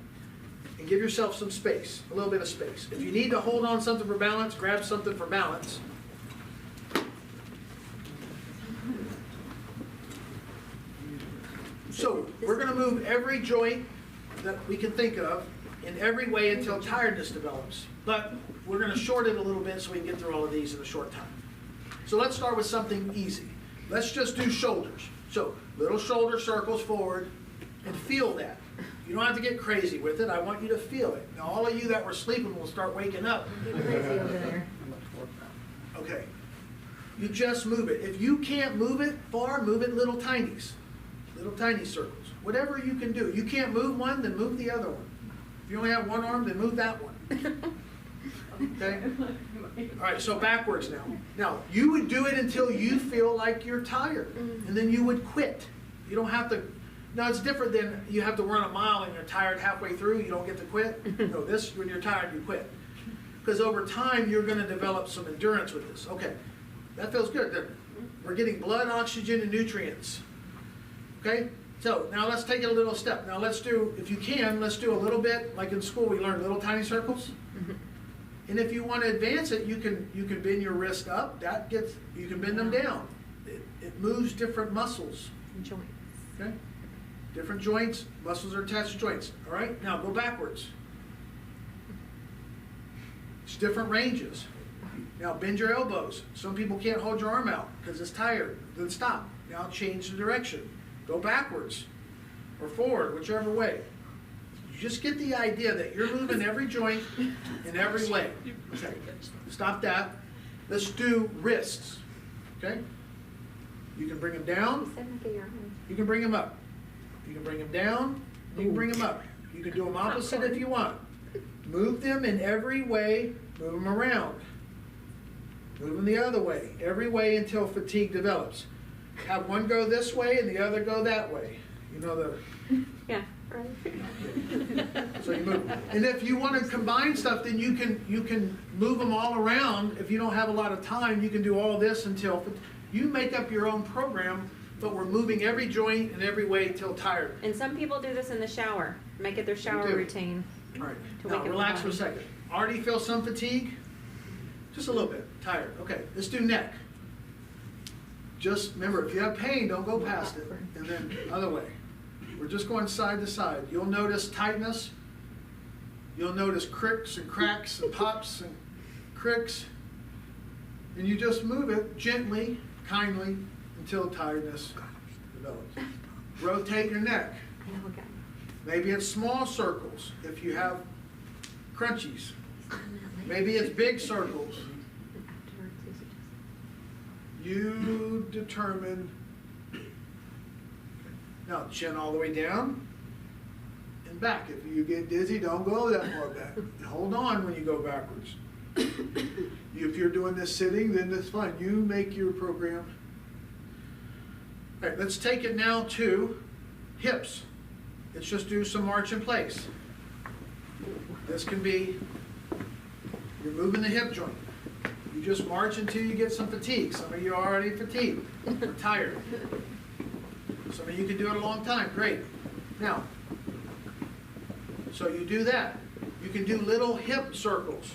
and give yourself some space, a little bit of space. If you need to hold on something for balance, grab something for balance. So we're going to move every joint that we can think of in every way until tiredness develops. But we're gonna short it a little bit so we can get through all of these in a short time. So let's start with something easy. Let's just do shoulders. So little shoulder circles forward and feel that. You don't have to get crazy with it. I want you to feel it. Now all of you that were sleeping will start waking up. Get crazy over there. Okay. You just move it. If you can't move it far, move it little tinies. Little tiny circles. Whatever you can do. You can't move one, then move the other one. If you only have one arm, then move that one. Okay? All right, so backwards now. Now, you would do it until you feel like you're tired, and then you would quit. You don't have to. Now, it's different than you have to run a mile and you're tired halfway through, you don't get to quit. No, this, when you're tired, you quit. Because over time, you're going to develop some endurance with this. Okay, that feels good. We're getting blood, oxygen, and nutrients. Okay, so now let's take it a little step. Now let's do, if you can, let's do a little bit, like in school we learned little tiny circles. And if you want to advance it, you can bend your wrist up. That gets, you can bend them down. It moves different muscles. Joints. Okay, different joints. Muscles are attached to joints. All right, now go backwards. It's different ranges. Now bend your elbows. Some people can't hold your arm out because it's tired. Then stop. Now change the direction. Go backwards or forward, whichever way. You just get the idea that you're moving every joint in every way. Okay, stop that. Let's do wrists. Okay? You can bring them down. You can bring them up. You can bring them down. You can bring them up. You can do them opposite if you want. Move them in every way. Move them around. Move them the other way. Every way until fatigue develops. Have one go this way and the other go that way. You know the... Yeah, right. So you move. And if you want to combine stuff, then you can move them all around. If you don't have a lot of time, you can do all this until... You make up your own program, but we're moving every joint and every way until tired. And some people do this in the shower. Make it their shower do. routine. All right, To now wake up relax the for a body. second. Already feel some fatigue? Just a little bit, tired. Okay, let's do neck. Just remember, if you have pain, don't go past it. And then other way. We're just going side to side. You'll notice tightness. You'll notice cricks and cracks and pops and cricks. And you just move it gently, kindly, until tiredness develops. Rotate your neck. Okay. Maybe it's small circles if you have crunchies. Maybe it's big circles. You determine. Now chin all the way down and back. If you get dizzy, don't go that far back. Hold on when you go backwards. If you're doing this sitting, then that's fine. You make your program. All right, let's take it now to hips. Let's just do some march in place. This can be, you're moving the hip joint. You just march until you get some fatigue. Some of you are already fatigued or tired. Some of you can do it a long time. Great. Now, so you do that. You can do little hip circles.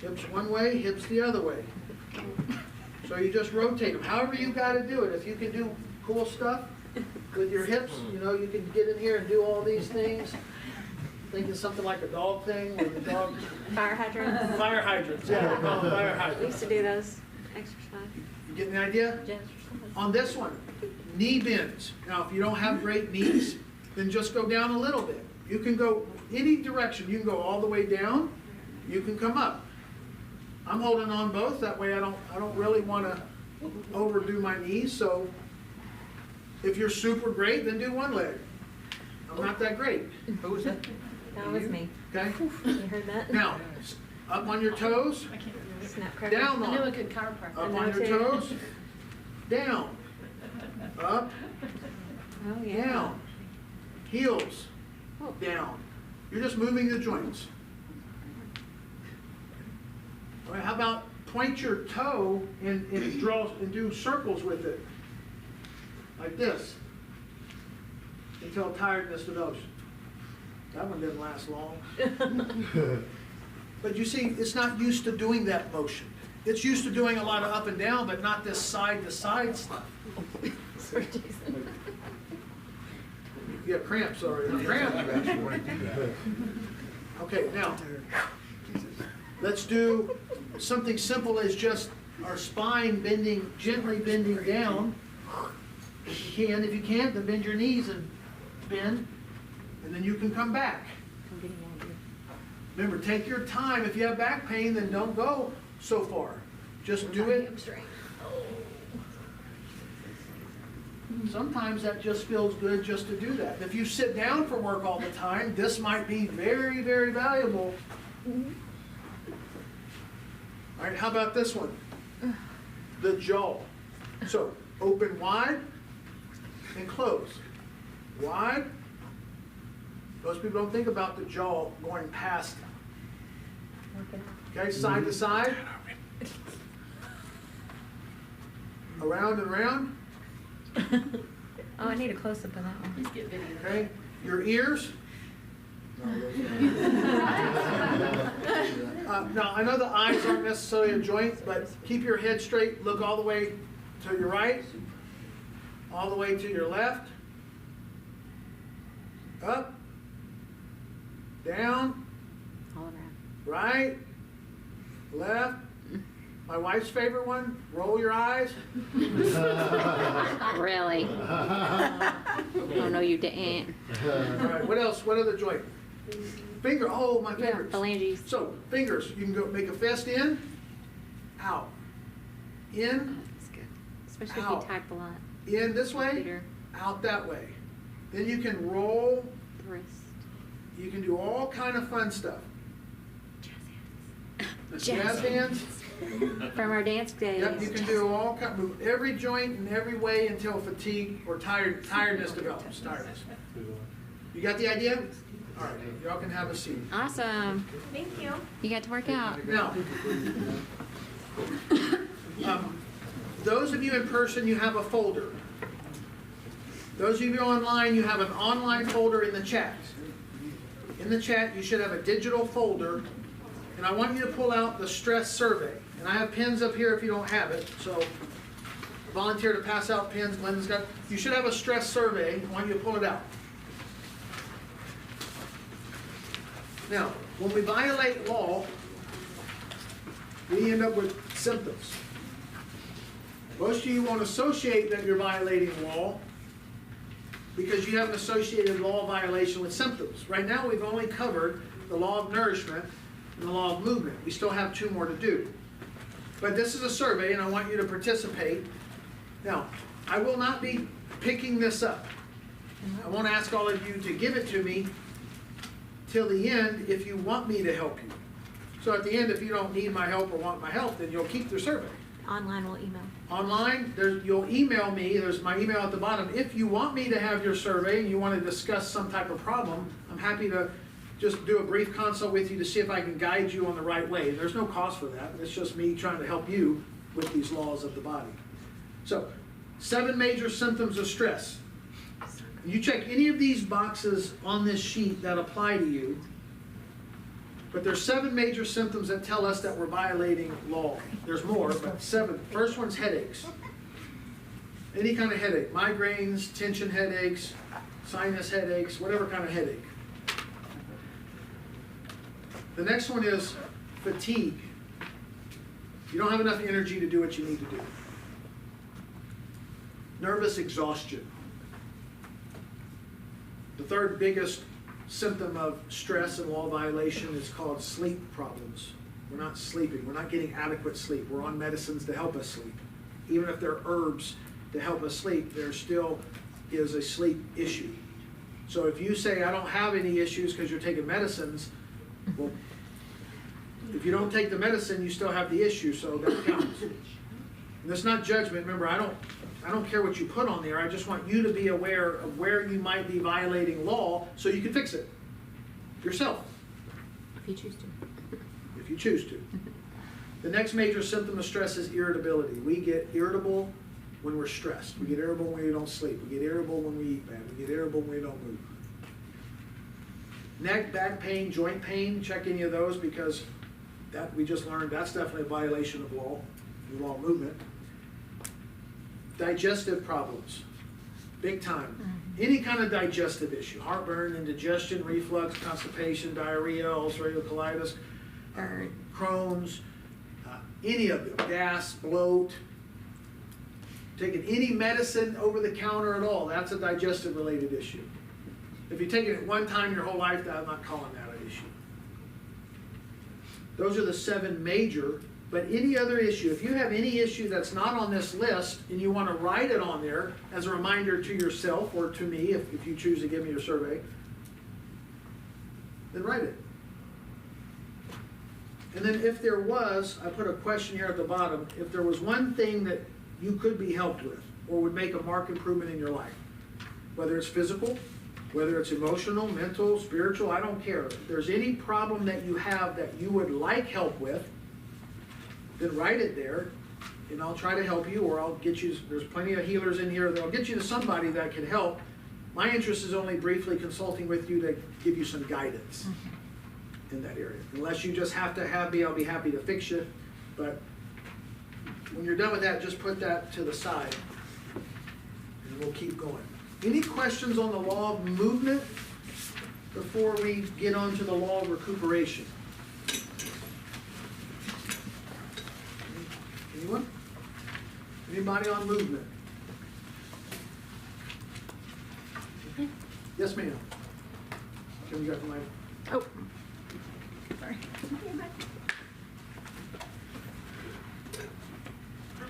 Hips one way, hips the other way. So you just rotate them. However you got to do it. If you can do cool stuff with your hips, you know, you can get in here and do all these things. Thinking something like a dog thing, where the dog... Fire hydrants. Fire hydrants, yeah, they call them fire We hydrants. used to do those. Exercise. You getting the idea? Exercise. On this one, knee bends. Now, if you don't have great knees, then just go down a little bit. You can go any direction. You can go all the way down. You can come up. I'm holding on both. That way I don't really want to overdo my knees. So if you're super great, then do one leg. I'm not that great. Who was that? That was me. Okay? You heard that? Now, up on your toes, Snap cracker. down I knew a on. good chiropractor. Up know on your too. toes, down, up, Oh, yeah. down, heels, Oh. down. You're just moving the joints. All right, how about point your toe and do circles with it, like this, until tiredness develops. That one didn't last long. But you see, it's not used to doing that motion. It's used to doing a lot of up and down, but not this side to side stuff. Sorry, Jason. You have cramps already. Cramps. Okay, now, let's do something simple as just our spine bending, gently bending down. If you can. If you can't, then bend your knees and bend, and then you can come back. Remember, take your time. If you have back pain, then don't go so far. Just do it. Sometimes that just feels good just to do that. If you sit down for work all the time, this might be very, very valuable. All right, how about this one? The jaw. So, open wide and close. Wide. Most people don't think about the jaw going past. Okay, side to side. Around and around. Oh, I need a close-up of that one. Please get video. Okay, your ears. Now, I know the eyes aren't necessarily a joint, but keep your head straight. Look all the way to your right, all the way to your left, up, down, All around. right, left. My wife's favorite one, roll your eyes. Really? Oh, no, you didn't. All right, what else? What other joint? Finger, oh, my Yeah, fingers. phalanges. So, fingers, you can go make a fist in, out, in, That's good. Especially if Ow. you type a lot. in this way, Computer, out that way. Then you can roll, the wrist. you can do all kind of fun stuff. Jazz Jazz hands. From our dance days. Yep, you can do all kind, move every joint in every way until fatigue or tiredness develops. Tiredness. You got the idea? All right, y'all can have a seat. Awesome. Thank you. You got to work out. Now, those of you in person, you have a folder. Those of you online, you have an online folder in the chat. In the chat, you should have a digital folder, and I want you to pull out the stress survey. And I have pens up here if you don't have it, so volunteer to pass out pens. Glenda's got, you should have a stress survey. I want you to pull it out. Now, when we violate law, we end up with symptoms. Most of you won't associate that you're violating law because you have an associated law violation with symptoms. Right now, we've only covered the law of nourishment and the law of movement. We still have 2 more to do. But this is a survey, and I want you to participate. Now, I will not be picking this up. I won't ask all of you to give it to me till the end if you want me to help you. So at the end, if you don't need my help or want my help, then you'll keep the survey. Online will email. Online, you'll email me. There's my email at the bottom. If you want me to have your survey and you want to discuss some type of problem, I'm happy to just do a brief consult with you to see if I can guide you on the right way. There's no cost for that. It's just me trying to help you with these laws of the body. So, 7 major symptoms of stress. You check any of these boxes on this sheet that apply to you, but there's 7 major symptoms that tell us that we're violating law. There's more, but 7. First one's headaches. Any kind of headache, migraines, tension headaches, sinus headaches, whatever kind of headache. The next one is fatigue. You don't have enough energy to do what you need to do. Nervous exhaustion. The third biggest symptom of stress and law violation is called sleep problems. We're not sleeping. We're not getting adequate sleep. We're on medicines to help us sleep. Even if they're herbs to help us sleep, there still is a sleep issue. So if you say, I don't have any issues because you're taking medicines, well, if you don't take the medicine, you still have the issue, so that counts. And that's not judgment. Remember, I don't care what you put on there. I just want you to be aware of where you might be violating law so you can fix it yourself. If you choose to. If you choose to. The next major symptom of stress is irritability. We get irritable when we're stressed. We get irritable when we don't sleep. We get irritable when we eat bad. We get irritable when we don't move. Neck, back pain, joint pain, check any of those because that we just learned that's definitely a violation of law, the law of movement. Digestive problems. big time. Any kind of digestive issue, heartburn, indigestion, reflux, constipation, diarrhea, ulcerative colitis, Crohn's, any of them, gas, bloat, taking any medicine over the counter at all, that's a digestive related issue. If you've taken it one time your whole life, I'm not calling that an issue. Those are the 7 major, but any other issue, if you have any issue that's not on this list and you want to write it on there as a reminder to yourself or to me, if you choose to give me your survey, then write it. And then if there was, I put a question here at the bottom, if there was one thing that you could be helped with or would make a marked improvement in your life, whether it's physical, whether it's emotional, mental, spiritual, I don't care. If there's any problem that you have that you would like help with, then write it there, and I'll try to help you, or I'll get you, there's plenty of healers in here that'll get you to somebody that can help. My interest is only briefly consulting with you to give you some guidance in that area. Unless you just have to have me, I'll be happy to fix you, but when you're done with that, just put that to the side, and we'll keep going. Any questions on the law of movement before we get on to the law of recuperation? Anyone? Anybody on movement? Yes, ma'am. Can we go to my... Oh, sorry.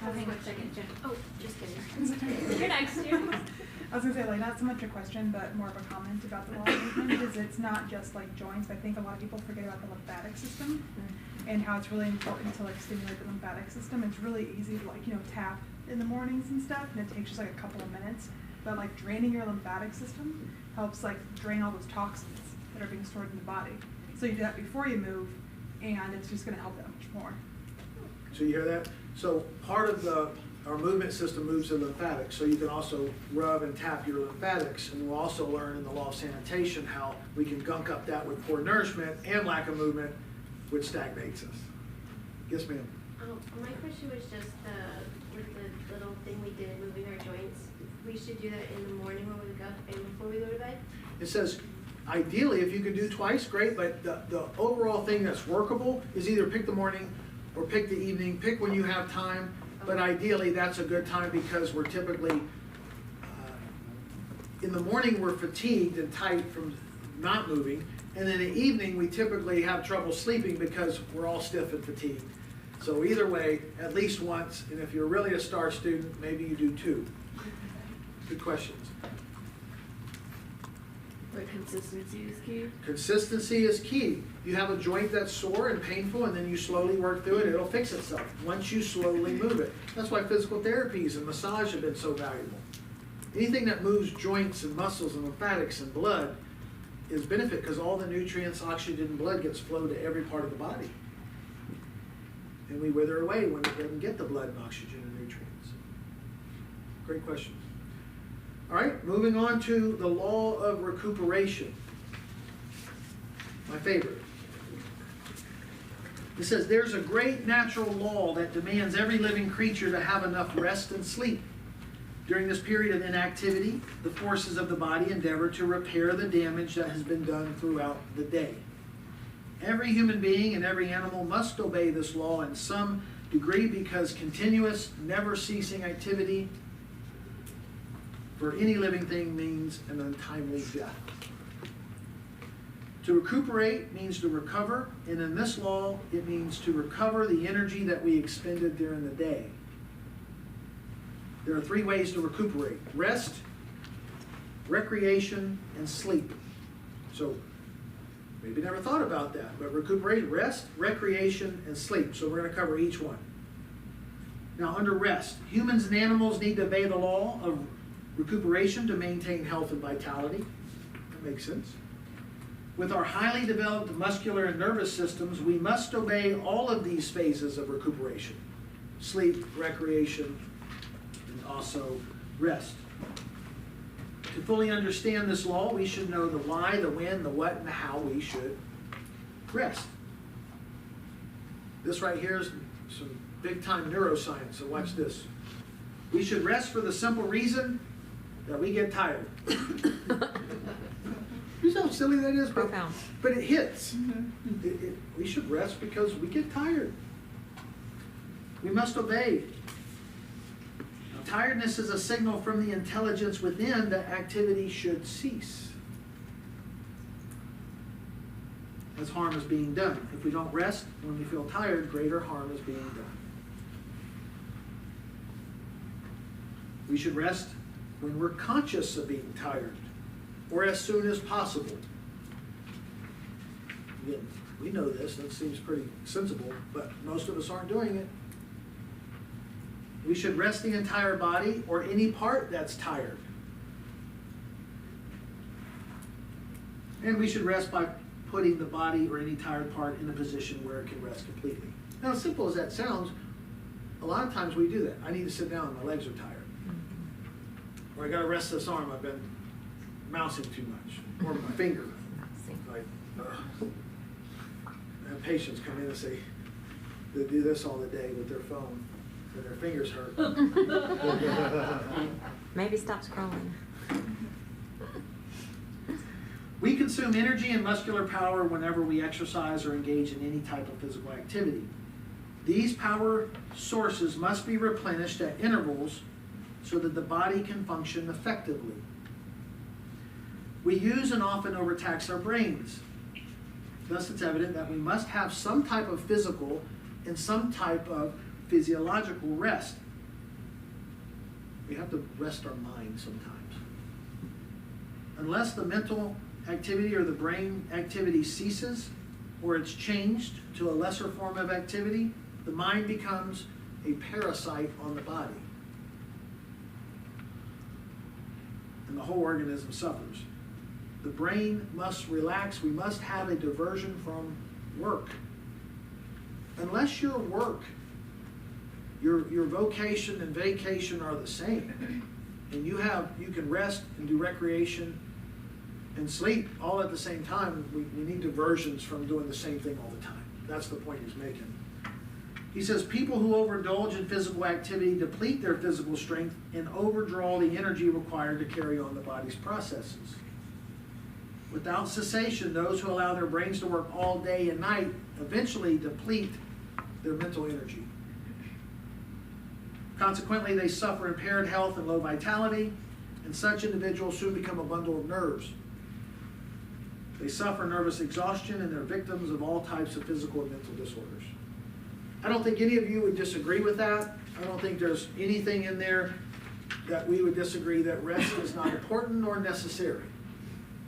Hang on a second, Jen. Oh, just kidding. You're next, Jen. I was gonna say, like, not so much a question, but more of a comment about the law of movement, is it's not just like joints. I think a lot of people forget about the lymphatic system and how it's really important to like stimulate the lymphatic system. It's really easy to like, tap in the mornings and stuff, and it takes just like a couple of minutes. But like draining your lymphatic system helps like drain all those toxins that are being stored in the body. So you do that before you move, and it's just gonna help that much more. So you hear that? So part of our movement system moves the lymphatics, so you can also rub and tap your lymphatics. And we'll also learn in the law of sanitation how we can gunk up that with poor nourishment and lack of movement, which stagnates us. Yes, ma'am? My question was just with the little thing we did, moving our joints. We should do that in the morning when we wake up and before we go to bed? It says, ideally, if you can do twice, great, but the overall thing that's workable is either pick the morning or pick the evening, pick when you have time, but ideally that's a good time because we're typically, in the morning we're fatigued and tight from not moving, and in the evening we typically have trouble sleeping because we're all stiff and fatigued. So either way, at least once, and if you're really a star student, maybe you do 2. Good questions. But consistency is key. Consistency is key. You have a joint that's sore and painful, and then you slowly work through it, it'll fix itself once you slowly move it. That's why physical therapies and massage have been so valuable. Anything that moves joints and muscles and lymphatics and blood is benefit because all the nutrients, oxygen, and blood gets flowed to every part of the body. And we wither away when it doesn't get the blood and oxygen and nutrients. Great question. All right, moving on to the law of recuperation. My favorite. It says, there's a great natural law that demands every living creature to have enough rest and sleep. During this period of inactivity, the forces of the body endeavor to repair the damage that has been done throughout the day. Every human being and every animal must obey this law in some degree because continuous, never-ceasing activity for any living thing means an untimely death. To recuperate means to recover, and in this law, it means to recover the energy that we expended during the day. There are 3 ways to recuperate: rest, recreation, and sleep. So, maybe never thought about that, but recuperate, rest, recreation, and sleep. So we're going to cover each one. Now, under rest, humans and animals need to obey the law of recuperation to maintain health and vitality. That makes sense. With our highly developed muscular and nervous systems, we must obey all of these phases of recuperation: sleep, recreation, and also rest. To fully understand this law, we should know the why, the when, the what, and the how we should rest. This right here is some big-time neuroscience, so watch this. We should rest for the simple reason that we get tired. You know how silly that is? Profound. But it hits. We should rest because we get tired. We must obey. Now, tiredness is a signal from the intelligence within that activity should cease, as harm is being done. If we don't rest when we feel tired, greater harm is being done. We should rest when we're conscious of being tired, or as soon as possible. Again, we know this, that seems pretty sensible, but most of us aren't doing it. We should rest the entire body or any part that's tired. And we should rest by putting the body or any tired part in a position where it can rest completely. Now, as simple as that sounds, a lot of times we do that. I need to sit down, my legs are tired. Or I gotta rest this arm, I've been mousing too much. Or my finger. Like, I have patients come in and say, they do this all the day with their phone, and their fingers hurt. Maybe stop scrolling. We consume energy and muscular power whenever we exercise or engage in any type of physical activity. These power sources must be replenished at intervals so that the body can function effectively. We use and often overtax our brains. Thus, it's evident that we must have some type of physical and some type of physiological rest. We have to rest our mind sometimes. Unless the mental activity or the brain activity ceases, or it's changed to a lesser form of activity, the mind becomes a parasite on the body. And the whole organism suffers. The brain must relax. We must have a diversion from work. Unless your work, your vocation and vacation are the same, and you can rest and do recreation and sleep all at the same time, we need diversions from doing the same thing all the time. That's the point he's making. He says people who overindulge in physical activity deplete their physical strength and overdraw the energy required to carry on the body's processes. Without cessation, those who allow their brains to work all day and night eventually deplete their mental energy. Consequently, they suffer impaired health and low vitality, and such individuals soon become a bundle of nerves. They suffer nervous exhaustion and they're victims of all types of physical and mental disorders. I don't think any of you would disagree with that. I don't think there's anything in there that we would disagree that rest is not important or necessary.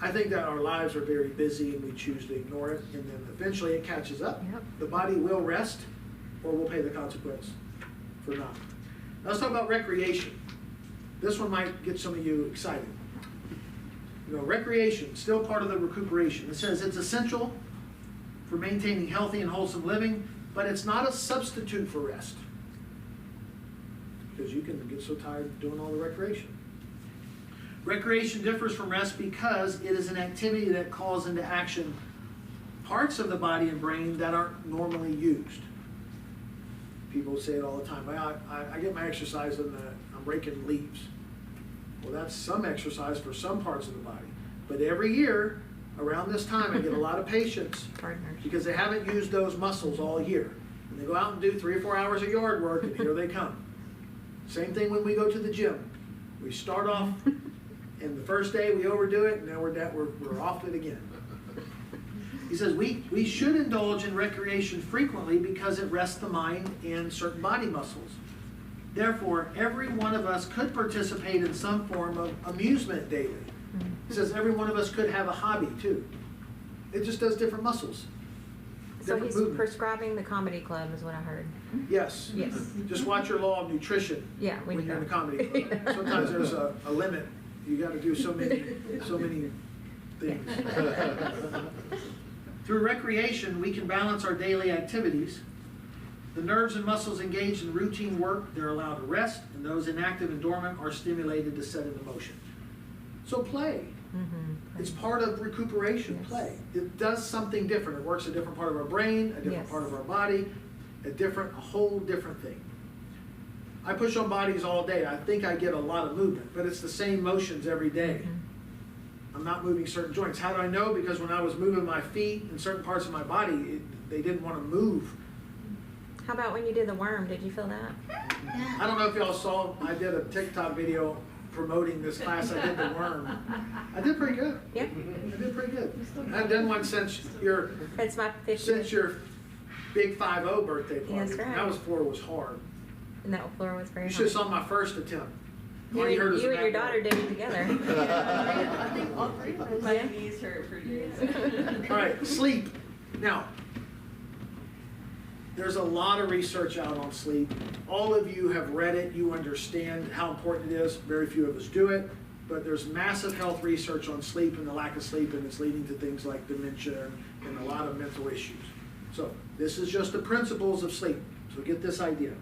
I think that our lives are very busy and we choose to ignore it, and then eventually it catches up. Yep. The body will rest, or we'll pay the consequence for not. Now let's talk about recreation. This one might get some of you excited. You know, recreation, still part of the recuperation. It says it's essential for maintaining healthy and wholesome living, but it's not a substitute for rest. Because you can get so tired doing all the recreation. Recreation differs from rest because it is an activity that calls into action parts of the body and brain that aren't normally used. People say it all the time. I get my exercise and I'm raking leaves. Well, that's some exercise for some parts of the body. But every year, around this time, I get a lot of patients because they haven't used those muscles all year. And they go out and do 3 or 4 hours of yard work, and here they come. Same thing when we go to the gym. We start off, and the first day we overdo it, and now we're off it again. He says we should indulge in recreation frequently because it rests the mind and certain body muscles. Therefore, every one of us could participate in some form of amusement daily. He says every one of us could have a hobby too. It just does different muscles. So Different he's movement. prescribing the comedy club is what I heard. Yes. Yes. Just watch your law of nutrition Yeah, we when you're in know. the comedy club. Sometimes there's a limit. You got to do so many things. Through recreation, we can balance our daily activities. The nerves and muscles engaged in routine work, they're allowed to rest, and those inactive and dormant are stimulated to set into motion. So play. It's part of recuperation, Yes. play. It does something different. It works a different part of our brain, a different Yes. part of our body, a whole different thing. I push on bodies all day. I think I get a lot of movement, but it's the same motions every day. I'm not moving certain joints. How do I know? Because when I was moving my feet and certain parts of my body, they didn't want to move. How about when you did the worm? Did you feel that? I don't know if y'all saw, I did a TikTok video promoting this class. I did the worm. I did pretty good. Yeah. I did pretty good. I've done one since your It's my 50th. since your big 5-0 birthday party. That's right. That was floor was hard. And that floor was very You should have hard. saw my first attempt. You All you heard and was your a back daughter row. did it together. I think all three of us. My knees hurt for days. All right, sleep. Now, there's a lot of research out on sleep. All of you have read it. You understand how important it is. Very few of us do it. But there's massive health research on sleep and the lack of sleep, and it's leading to things like dementia and a lot of mental issues. So this is just the principles of sleep. So get this idea.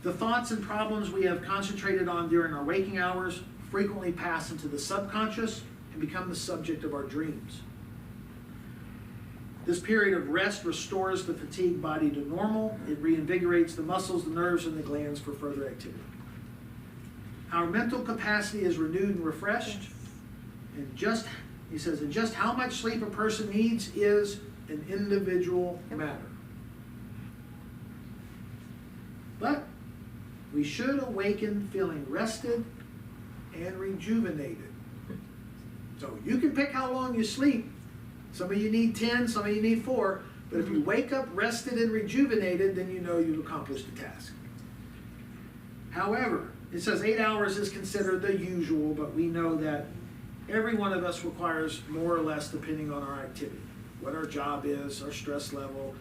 The thoughts and problems we have concentrated on during our waking hours frequently pass into the subconscious and become the subject of our dreams. This period of rest restores the fatigued body to normal. It reinvigorates the muscles, the nerves, and the glands for further activity. Our mental capacity is renewed and refreshed. And he says, and just how much sleep a person needs is an individual matter. But we should awaken feeling rested and rejuvenated. So you can pick how long you sleep. Some of you need 10, some of you need 4. But if you wake up rested and rejuvenated, then you know you've accomplished the task. However, it says 8 hours is considered the usual, but we know that every one of us requires more or less depending on our activity, what our job is, our stress level,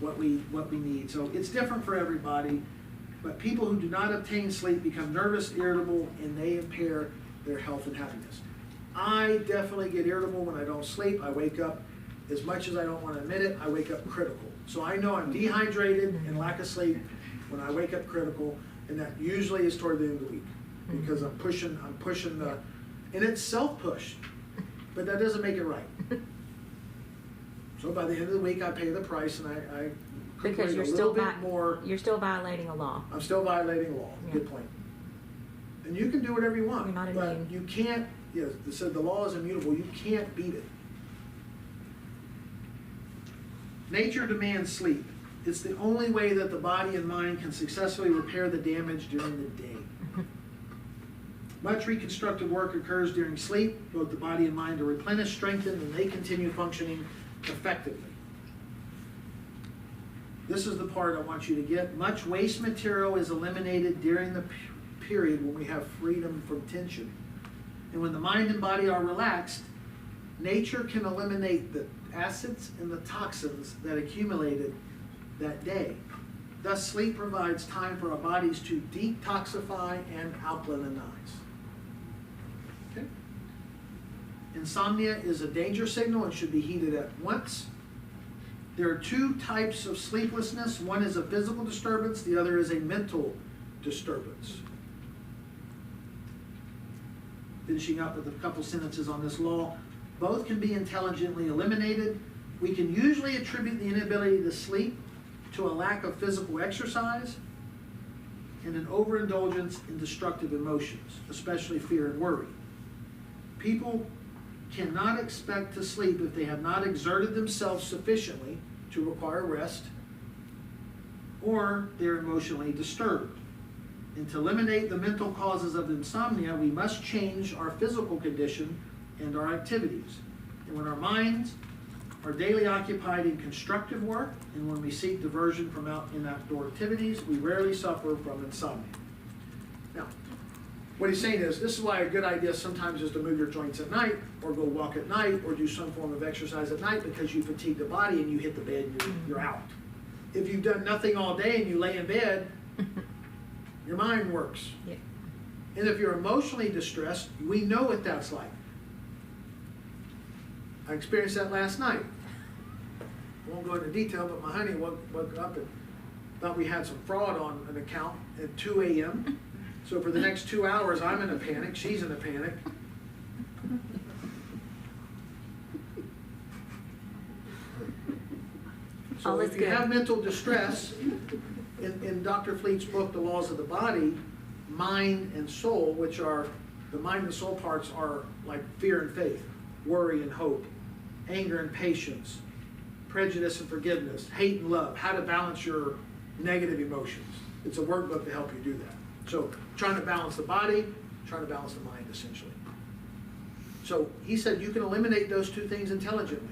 what we need. So it's different for everybody, but people who do not obtain sleep become nervous, irritable, and they impair their health and happiness. I definitely get irritable when I don't sleep. I wake up, as much as I don't want to admit it, I wake up critical. So I know I'm dehydrated and lack of sleep when I wake up critical, and that usually is toward the end of the week because I'm pushing the, and it's self-pushed, but that doesn't make it right. So by the end of the week, I pay the price, and I Because complain you're a still little bit more. you're still violating a law. I'm still violating law. Yeah. Good point. And you can do whatever you want, You're not but immune. you can't. Yes, it said the law is immutable. You can't beat it. Nature demands sleep. It's the only way that the body and mind can successfully repair the damage during the day. Much reconstructive work occurs during sleep. Both the body and mind are replenished, strengthened, and they continue functioning effectively. This is the part I want you to get. Much waste material is eliminated during the period when we have freedom from tension. And when the mind and body are relaxed, nature can eliminate the acids and the toxins that accumulated that day. Thus, sleep provides time for our bodies to detoxify and alkalinize. Okay? Insomnia is a danger signal and should be heeded at once. There are 2 types of sleeplessness. One is a physical disturbance, the other is a mental disturbance. Finishing up with a couple sentences on this law. Both can be intelligently eliminated. We can usually attribute the inability to sleep to a lack of physical exercise and an overindulgence in destructive emotions, especially fear and worry. People cannot expect to sleep if they have not exerted themselves sufficiently to require rest, or they're emotionally disturbed. And to eliminate the mental causes of insomnia, we must change our physical condition and our activities. And when our minds are daily occupied in constructive work, and when we seek diversion from outdoor activities, we rarely suffer from insomnia. Now, what he's saying is, this is why a good idea sometimes is to move your joints at night, or go walk at night, or do some form of exercise at night, because you fatigue the body and you hit the bed and you're out. If you've done nothing all day and you lay in bed, your mind works. Yeah. And if you're emotionally distressed, we know what that's like. I experienced that last night. I won't go into detail, but my honey woke up and thought we had some fraud on an account at 2 a.m. So for the next 2 hours, I'm in a panic, she's in a panic. So All if is you good. have mental distress, in Dr. Fleet's book, The Laws of the Body, mind and soul, which are, the mind and soul parts are like fear and faith, worry and hope, anger and patience, prejudice and forgiveness, hate and love, how to balance your negative emotions. It's a workbook to help you do that. So trying to balance the body, trying to balance the mind, essentially. So he said you can eliminate those two things intelligently.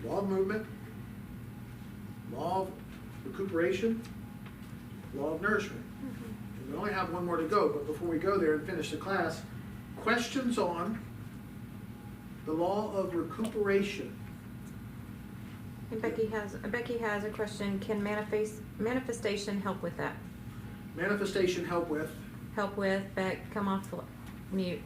Law of movement, law of recuperation, law of nourishment. And we only have one more to go, but before we go there and finish the class, questions on the law of recuperation. And Becky has a question. Can manifestation help with that? Manifestation help with? Help with, Beck, come off mute.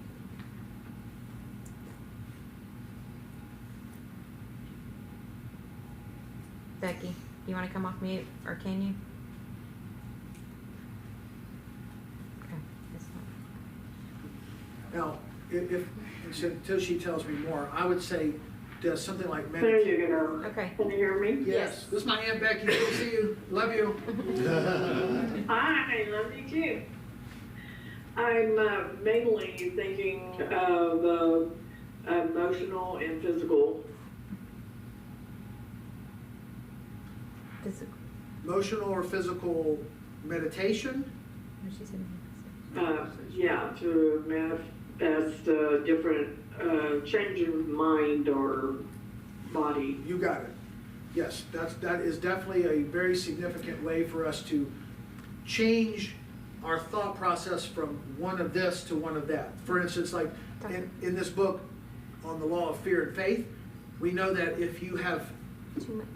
Becky, you want to come off mute, or can you? Okay, that's fine. Now, if until she tells me more, I would say does something like There you go. Okay. Can you hear me? Yes. This is my Aunt Becky. Good to see you. Love you. Hi, love you too. I'm mainly thinking of emotional and physical. Physical. Emotional or physical meditation? No, she said Yeah, to manifest different change of mind or body. You got it. Yes, that is definitely a very significant way for us to change our thought process from one of this to one of that. For instance, like in this book on the law of fear and faith, we know that if you have too much.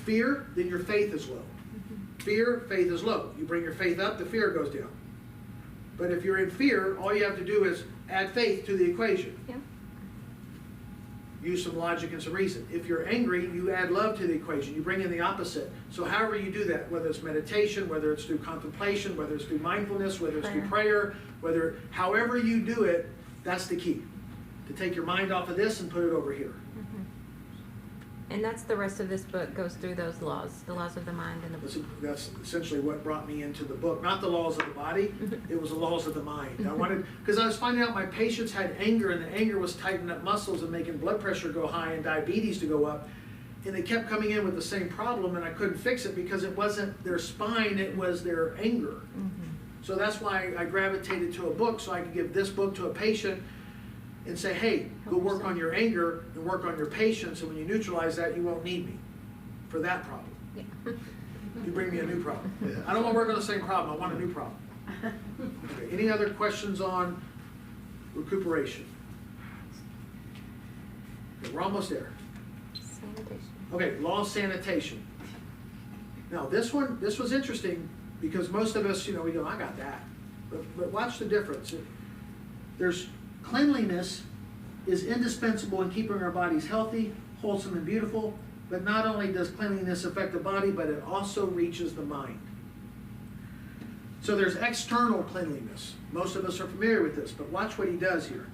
fear, then your faith is low. Fear, faith is low. You bring your faith up, the fear goes down. But if you're in fear, all you have to do is add faith to the equation. Yeah. Use some logic and some reason. If you're angry, you add love to the equation. You bring in the opposite. So however you do that, whether it's meditation, whether it's through contemplation, whether it's through mindfulness, whether it's through prayer, however you do it, that's the key. To take your mind off of this and put it over here. And that's the rest of this book goes through those laws, the laws of the mind and the. That's essentially what brought me into the book. Not the laws of the body, it was the laws of the mind. I wanted, because I was finding out my patients had anger, and the anger was tightening up muscles and making blood pressure go high and diabetes to go up. And they kept coming in with the same problem, and I couldn't fix it because it wasn't their spine, it was their anger. So that's why I gravitated to a book, so I could give this book to a patient and say, hey, go work on your anger and work on your patience, and when you neutralize that, you won't need me for that problem. Yeah. You bring me a new problem. I don't want to work on the same problem, I want a new problem. Okay. Any other questions on recuperation? Okay, we're almost there. Sanitation. Okay, law of sanitation. Now this was interesting because most of us, we go, I got that. But watch the difference. There's cleanliness is indispensable in keeping our bodies healthy, wholesome, and beautiful, but not only does cleanliness affect the body, but it also reaches the mind. So there's external cleanliness. Most of us are familiar with this, but watch what he does here.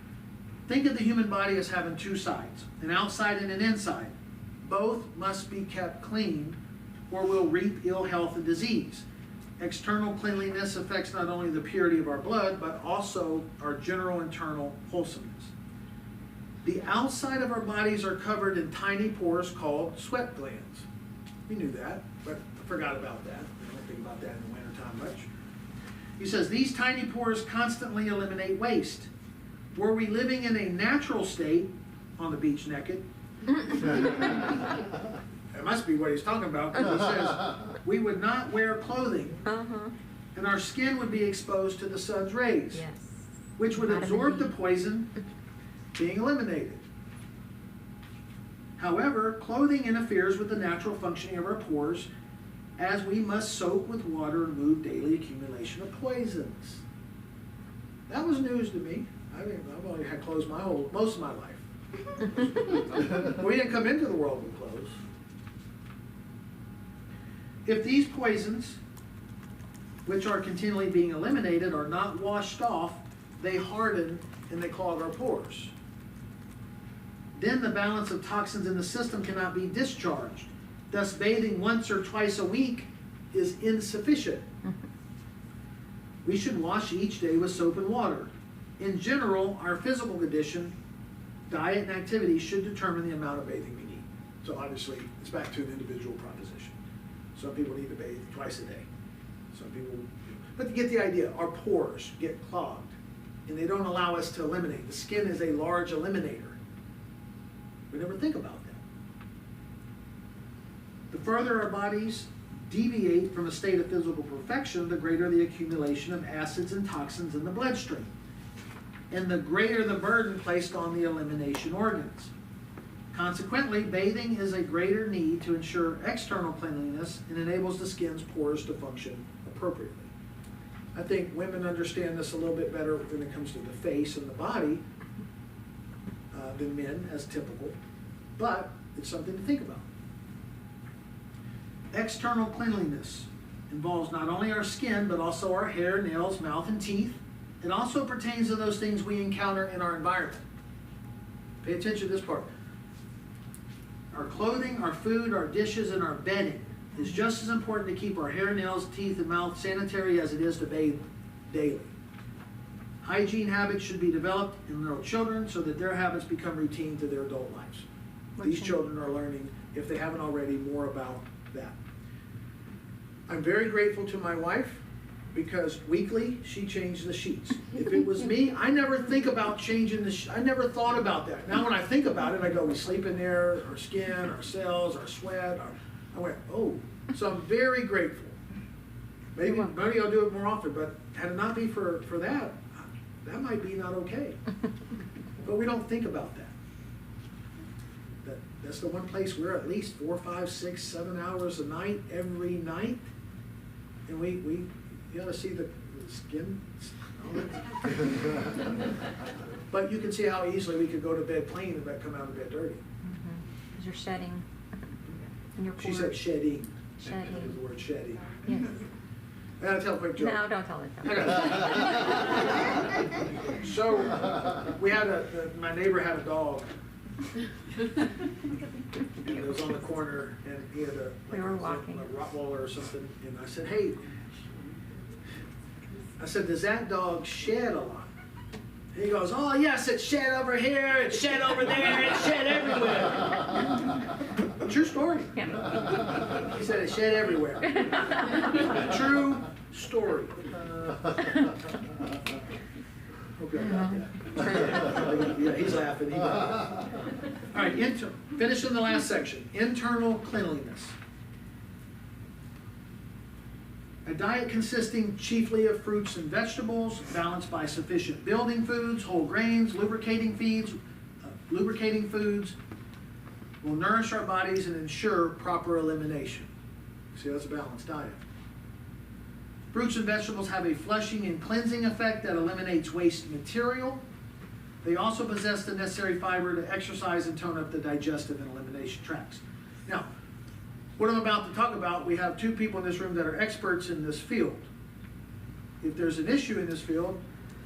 Think of the human body as having two sides, an outside and an inside. Both must be kept clean or we'll reap ill health and disease. External cleanliness affects not only the purity of our blood, but also our general internal wholesomeness. The outside of our bodies are covered in tiny pores called sweat glands. We knew that, but I forgot about that. We don't think about that in the wintertime much. He says, these tiny pores constantly eliminate waste. Were we living in a natural state, on the beach naked, that must be what he's talking about, because he says, we would not wear clothing, and our skin would be exposed to the sun's rays, Yes. which would absorb the poison being eliminated. However, clothing interferes with the natural functioning of our pores, as we must soak with water and remove daily accumulation of poisons. That was news to me. I mean, I've only had clothes most of my life. We didn't come into the world with clothes. If these poisons, which are continually being eliminated, are not washed off, they harden and they clog our pores. Then the balance of toxins in the system cannot be discharged. Thus, bathing once or twice a week is insufficient. We should wash each day with soap and water. In general, our physical condition, diet, and activity should determine the amount of bathing we need. So obviously, it's back to an individual proposition. Some people need to bathe twice a day. Some people, but you get the idea. Our pores get clogged, and they don't allow us to eliminate. The skin is a large eliminator. We never think about that. The further our bodies deviate from a state of physical perfection, the greater the accumulation of acids and toxins in the bloodstream, and the greater the burden placed on the elimination organs. Consequently, bathing is a greater need to ensure external cleanliness and enables the skin's pores to function appropriately. I think women understand this a little bit better when it comes to the face and the body than men, as typical, but it's something to think about. External cleanliness involves not only our skin, but also our hair, nails, mouth, and teeth. It also pertains to those things we encounter in our environment. Pay attention to this part. Our clothing, our food, our dishes, and our bedding is just as important to keep our hair, nails, teeth, and mouth sanitary as it is to bathe daily. Hygiene habits should be developed in little children so that their habits become routine to their adult lives. These children are learning, if they haven't already, more about that. I'm very grateful to my wife because weekly she changed the sheets. If it was me, I never think about changing the sheets. I never thought about that. Now when I think about it, I go, we sleep in there, our skin, our cells, our sweat. I went, oh. So I'm very grateful. Maybe I'll do it more often, but had it not be for that, that might be not okay. But we don't think about that. That's the one place we're at least 4, 5, 6, 7 hours a night, every night. And you gotta see the skin. But you can see how easily we could go to bed clean and come out of bed dirty. Because you're shedding. And your She said shedding. Shedding. That was the word shedding. Yes. I gotta tell a quick joke. No, don't tell it. So, we had my neighbor had a dog. And it was on the corner, and he had a Rottweiler or something. And I said, hey, does that dog shed a lot? And he goes, oh yes, it's shed over here, it's shed over there, it's shed everywhere. True story. Yeah. He said it shed everywhere. True story. Okay, I got that. Yeah, he's laughing. All right, finishing the last section. Internal cleanliness. A diet consisting chiefly of fruits and vegetables, balanced by sufficient building foods, whole grains, lubricating foods, will nourish our bodies and ensure proper elimination. See, that's a balanced diet. Fruits and vegetables have a flushing and cleansing effect that eliminates waste material. They also possess the necessary fiber to exercise and tone up the digestive and elimination tracts. Now, what I'm about to talk about, we have 2 people in this room that are experts in this field. If there's an issue in this field,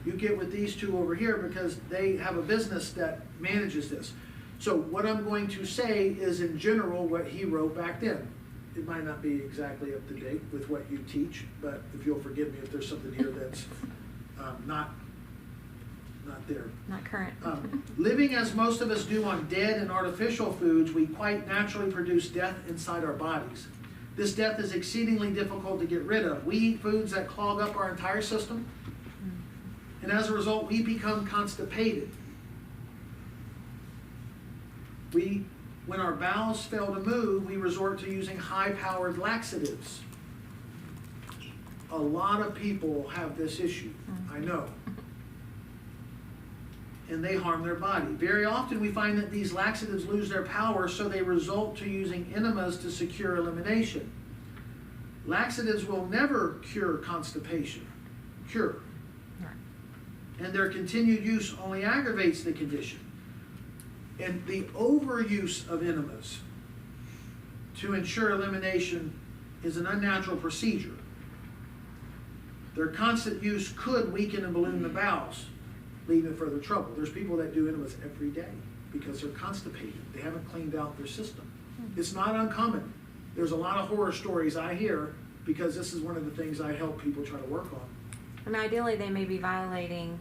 you get with these 2 over here because they have a business that manages this. So what I'm going to say is in general what he wrote back then. It might not be exactly up to date with what you teach, but if you'll forgive me if there's something here that's not there. Not current. Living as most of us do on dead and artificial foods, we quite naturally produce death inside our bodies. This death is exceedingly difficult to get rid of. We eat foods that clog up our entire system, and as a result, we become constipated. When our bowels fail to move, we resort to using high-powered laxatives. A lot of people have this issue, I know. And they harm their body. Very often we find that these laxatives lose their power, so they result to using enemas to secure elimination. Laxatives will never cure constipation. And their continued use only aggravates the condition. And the overuse of enemas to ensure elimination is an unnatural procedure. Their constant use could weaken and balloon the bowels, leading to further trouble. There's people that do enemas every day because they're constipated. They haven't cleaned out their system. It's not uncommon. There's a lot of horror stories I hear because this is one of the things I help people try to work on. I mean, ideally, they may be violating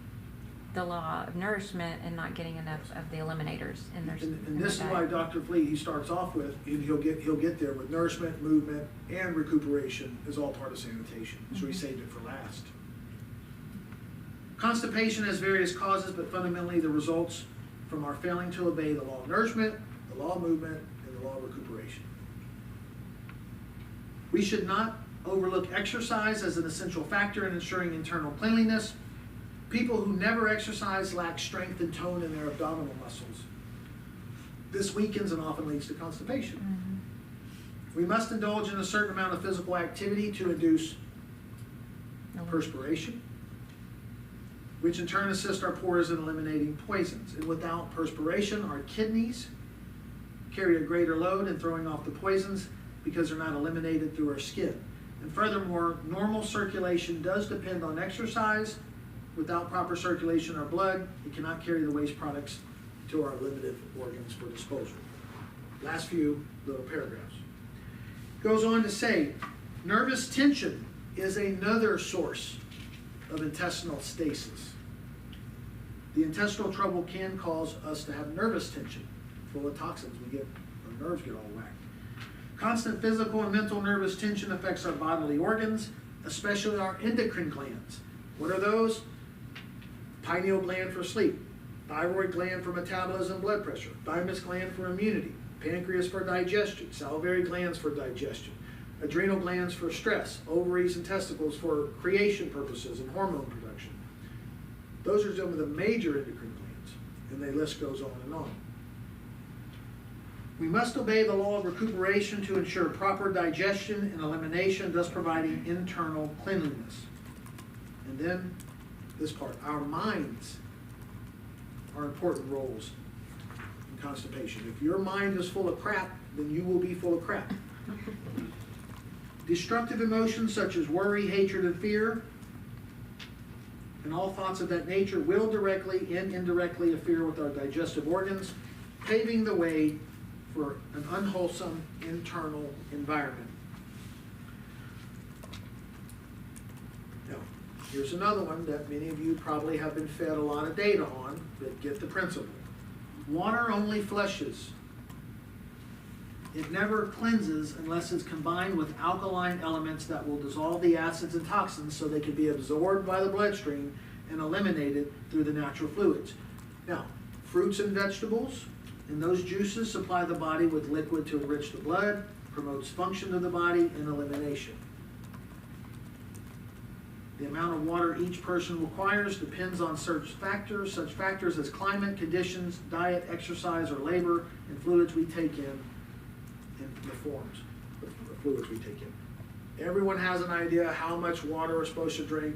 the law of nourishment and not getting enough of the eliminators in their And this is why Dr. Fleet, he starts off with, and he'll get there with nourishment, movement, and recuperation is all part of sanitation. So he saved it for last. Constipation has various causes, but fundamentally the results from our failing to obey the law of nourishment, the law of movement, and the law of recuperation. We should not overlook exercise as an essential factor in ensuring internal cleanliness. People who never exercise lack strength and tone in their abdominal muscles. This weakens and often leads to constipation. We must indulge in a certain amount of physical activity to induce perspiration, which in turn assists our pores in eliminating poisons. And without perspiration, our kidneys carry a greater load in throwing off the poisons because they're not eliminated through our skin. And furthermore, normal circulation does depend on exercise. Without proper circulation in our blood, it cannot carry the waste products to our limited organs for disposal. Last few little paragraphs. Goes on to say, nervous tension is another source of intestinal stasis. The intestinal trouble can cause us to have nervous tension, full of toxins. Our nerves get all whacked. Constant physical and mental nervous tension affects our bodily organs, especially our endocrine glands. What are those? Pineal gland for sleep, thyroid gland for metabolism and blood pressure, thymus gland for immunity, pancreas for digestion, salivary glands for digestion, adrenal glands for stress, ovaries and testicles for creation purposes and hormone production. Those are some of the major endocrine glands, and the list goes on and on. We must obey the law of recuperation to ensure proper digestion and elimination, thus providing internal cleanliness. And then this part, our minds are important roles in constipation. If your mind is full of crap, then you will be full of crap. Destructive emotions such as worry, hatred, and fear, and all thoughts of that nature will directly and indirectly interfere with our digestive organs, paving the way for an unwholesome internal environment. Now, here's another one that many of you probably have been fed a lot of data on, but get the principle. Water only flushes. It never cleanses unless it's combined with alkaline elements that will dissolve the acids and toxins so they can be absorbed by the bloodstream and eliminated through the natural fluids. Now, fruits and vegetables and those juices supply the body with liquid to enrich the blood, promotes function of the body, and elimination. The amount of water each person requires depends on such factors as climate, conditions, diet, exercise, or labor, and fluids we take in the forms of the fluids we take in. Everyone has an idea how much water we're supposed to drink.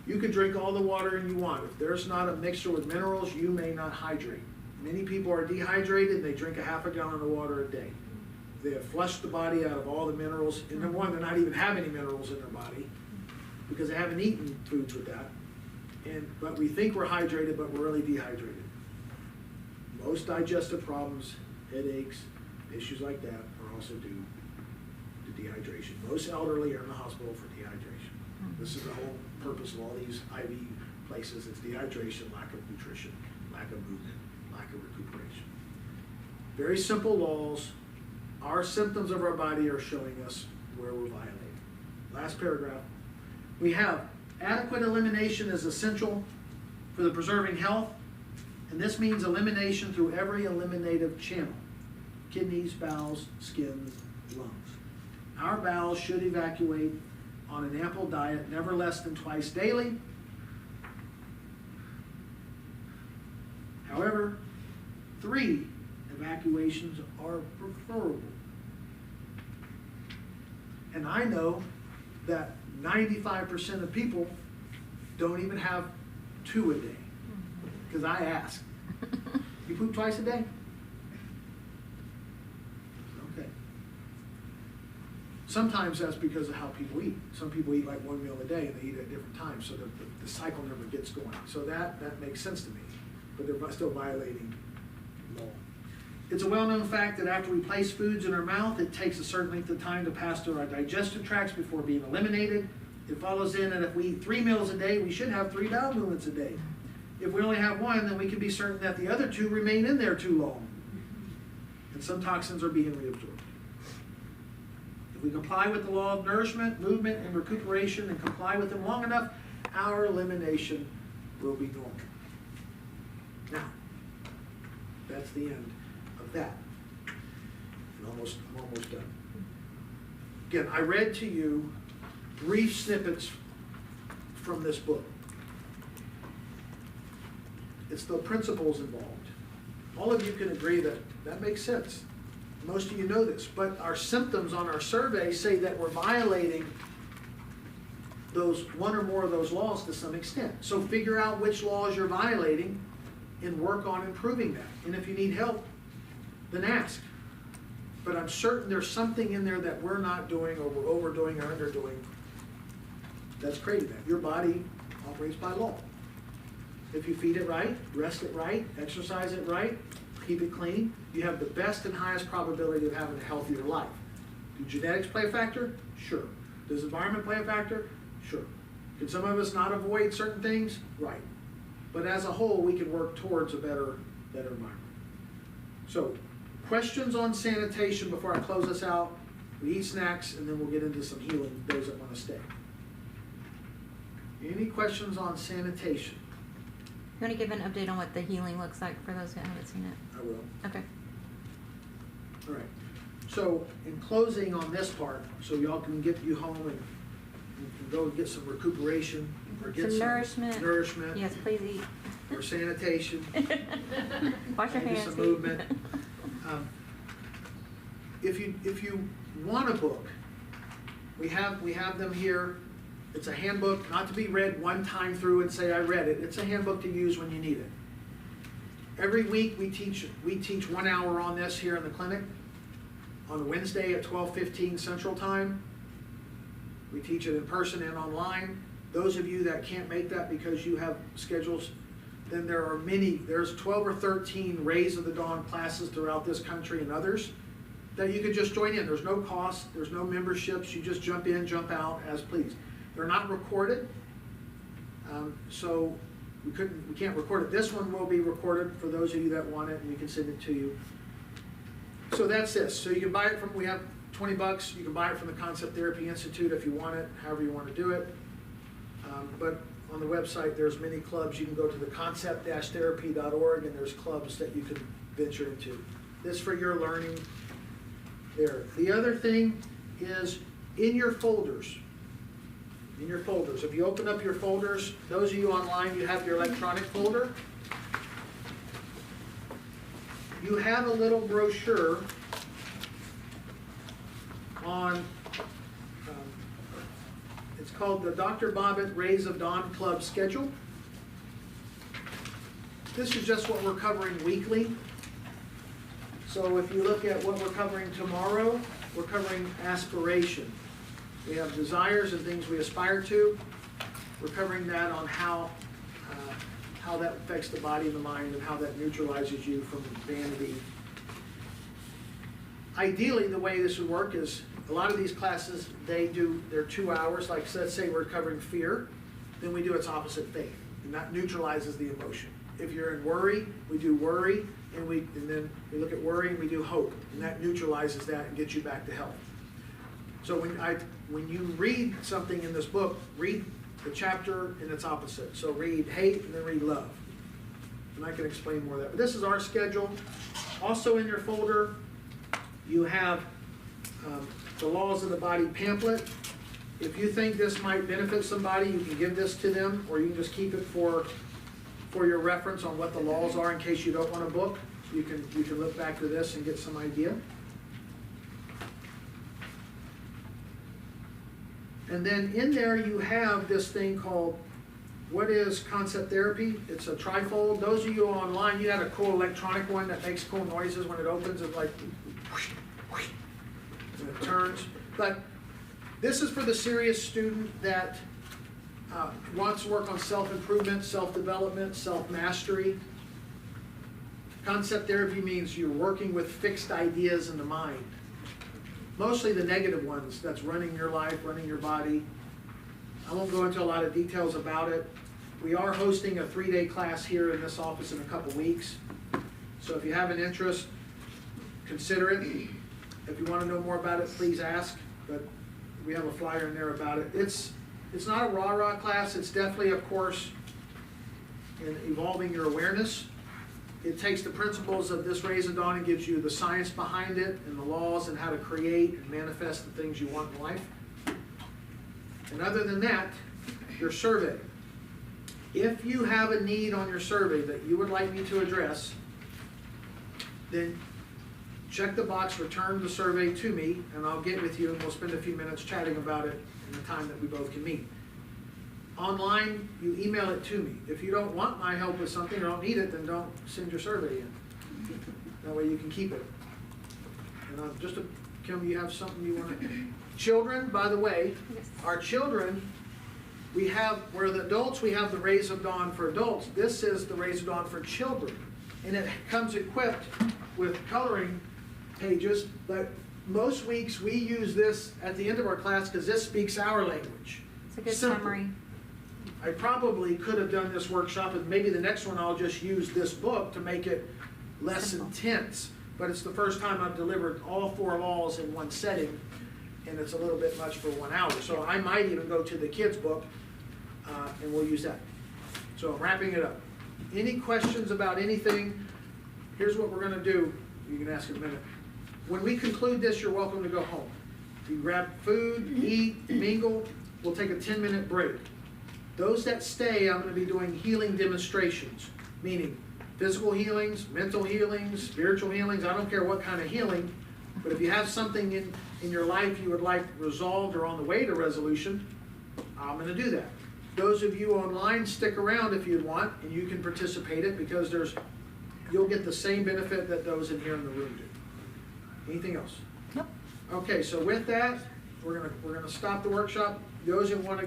You can drink all the water you want. If there's not a mixture with minerals, you may not hydrate. Many people are dehydrated and they drink a half a gallon of water a day. They have flushed the body out of all the minerals, and number one, they're not even have any minerals in their body because they haven't eaten foods with that. But we think we're hydrated, but we're really dehydrated. Most digestive problems, headaches, issues like that are also due to dehydration. Most elderly are in the hospital for dehydration. This is the whole purpose of all these IV places. It's dehydration, lack of nutrition, lack of movement, lack of recuperation. Very simple laws. Our symptoms of our body are showing us where we're violating. Last paragraph. We have adequate elimination is essential for the preserving health, and this means elimination through every eliminative channel. Kidneys, bowels, skins, lungs. Our bowels should evacuate on an ample diet, never less than twice daily. However, 3 evacuations are preferable. And I know that 95% of people don't even have 2 a day. Because I ask, you poop twice a day? Okay. Sometimes that's because of how people eat. Some people eat like 1 meal a day and they eat at different times, so the cycle never gets going. So that makes sense to me, but they're still violating law. It's a well-known fact that after we place foods in our mouth, it takes a certain length of time to pass through our digestive tracts before being eliminated. It follows in that if we eat 3 meals a day, we should have 3 bowel movements a day. If we only have 1, then we can be certain that the other 2 remain in there too long, and some toxins are being reabsorbed. If we comply with the law of nourishment, movement, and recuperation, and comply with them long enough, our elimination will be normal. Now, that's the end of that. And I'm almost done. Again, I read to you brief snippets from this book. It's the principles involved. All of you can agree that that makes sense. Most of you know this, but our symptoms on our survey say that we're violating those 1 or more of those laws to some extent. So figure out which laws you're violating and work on improving that. And if you need help, then ask. But I'm certain there's something in there that we're not doing, or we're overdoing or underdoing, that's creating that. Your body operates by law. If you feed it right, rest it right, exercise it right, keep it clean, you have the best and highest probability of having a healthier life. Do genetics play a factor? Sure. Does environment play a factor? Sure. Can some of us not avoid certain things? Right. But as a whole, we can work towards a better environment. So, questions on sanitation before I close this out? We eat snacks, and then we'll get into some healing, those that want to stay. Any questions on sanitation? You want to give an update on what the healing looks like for those who haven't seen it? I will. Okay. All right. So, in closing on this part, so y'all can get you home and go and get some recuperation, or get Some some nourishment. Yes, please eat. Or sanitation. Wash your maybe hands. some eat. movement. If you want a book, we have them here. It's a handbook, not to be read one time through and say I read it. It's a handbook to use when you need it. Every week we teach 1 hour on this here in the clinic. On Wednesday at 12:15 Central Time. We teach it in person and online. Those of you that can't make that because you have schedules, then there's 12 or 13 Rays of the Dawn classes throughout this country and others that you could just join in. There's no cost, there's no memberships, you just jump in, jump out as please. They're not recorded, so we can't record it. This one will be recorded for those of you that want it, and we can send it to you. So that's this. So you can buy it we have $20. You can buy it from the Concept Therapy Institute if you want it, however you want to do it. But on the website, there's many clubs. You can go to the concept-therapy.org, and there's clubs that you can venture into. This for your learning there. The other thing is in your folders. If you open up your folders, those of you online, you have your electronic folder. You have a little brochure on, it's called the Dr. Bobbitt Rays of Dawn Club Schedule. This is just what we're covering weekly. So if you look at what we're covering tomorrow, we're covering aspiration. We have desires and things we aspire to. We're covering that on how that affects the body and the mind, and how that neutralizes you from vanity. Ideally, the way this would work is a lot of these classes, they're 2 hours. Like let's say we're covering fear, then we do its opposite, faith, and that neutralizes the emotion. If you're in worry, we do worry, and then we look at worry and we do hope, and that neutralizes that and gets you back to health. So when you read something in this book, read the chapter and its opposite. So read hate and then read love. And I can explain more of that. But this is our schedule. Also in your folder, you have the Laws of the Body pamphlet. If you think this might benefit somebody, you can give this to them, or you can just keep it for your reference on what the laws are in case you don't want a book. You can look back to this and get some idea. And then in there you have this thing called, what is Concept Therapy? It's a trifold. Those of you online, you had a cool electronic one that makes cool noises when it opens. It's like, whoosh, whoosh, and it turns. But this is for the serious student that wants to work on self-improvement, self-development, self-mastery. Concept therapy means you're working with fixed ideas in the mind. Mostly the negative ones, that's running your life, running your body. I won't go into a lot of details about it. We are hosting a 3-day class here in this office in a couple weeks. So if you have an interest, consider it. If you want to know more about it, please ask. But we have a flyer in there about it. It's not a rah-rah class. It's definitely a course in evolving your awareness. It takes the principles of this Rays of Dawn and gives you the science behind it and the laws and how to create and manifest the things you want in life. And other than that, your survey. If you have a need on your survey that you would like me to address, then check the box, return the survey to me, and I'll get with you and we'll spend a few minutes chatting about it in the time that we both can meet. Online, you email it to me. If you don't want my help with something or don't need it, then don't send your survey in. That way you can keep it. And Kim, you have something you want to... Children, by the way, our children, where the adults, we have the Rays of Dawn for adults. This is the Rays of Dawn for children. And it comes equipped with coloring pages, but most weeks we use this at the end of our class because this speaks our language. It's a good Simple. summary. I probably could have done this workshop, and maybe the next one I'll just use this book to make it less Simple. intense. But it's the first time I've delivered all 4 laws in one setting, and it's a little bit much for 1 hour. So I might even go to the kids' book, and we'll use that. So I'm wrapping it up. Any questions about anything? Here's what we're going to do. You can ask in a minute. When we conclude this, you're welcome to go home. You grab food, eat, mingle. We'll take a 10-minute break. Those that stay, I'm going to be doing healing demonstrations, meaning physical healings, mental healings, spiritual healings. I don't care what kind of healing, but if you have something in your life you would like resolved or on the way to resolution, I'm going to do that. Those of you online, stick around if you want, and you can participate in it because you'll get the same benefit that those in here in the room do. Anything else? Nope. Okay, so with that, we're gonna stop the workshop. Those that want to go.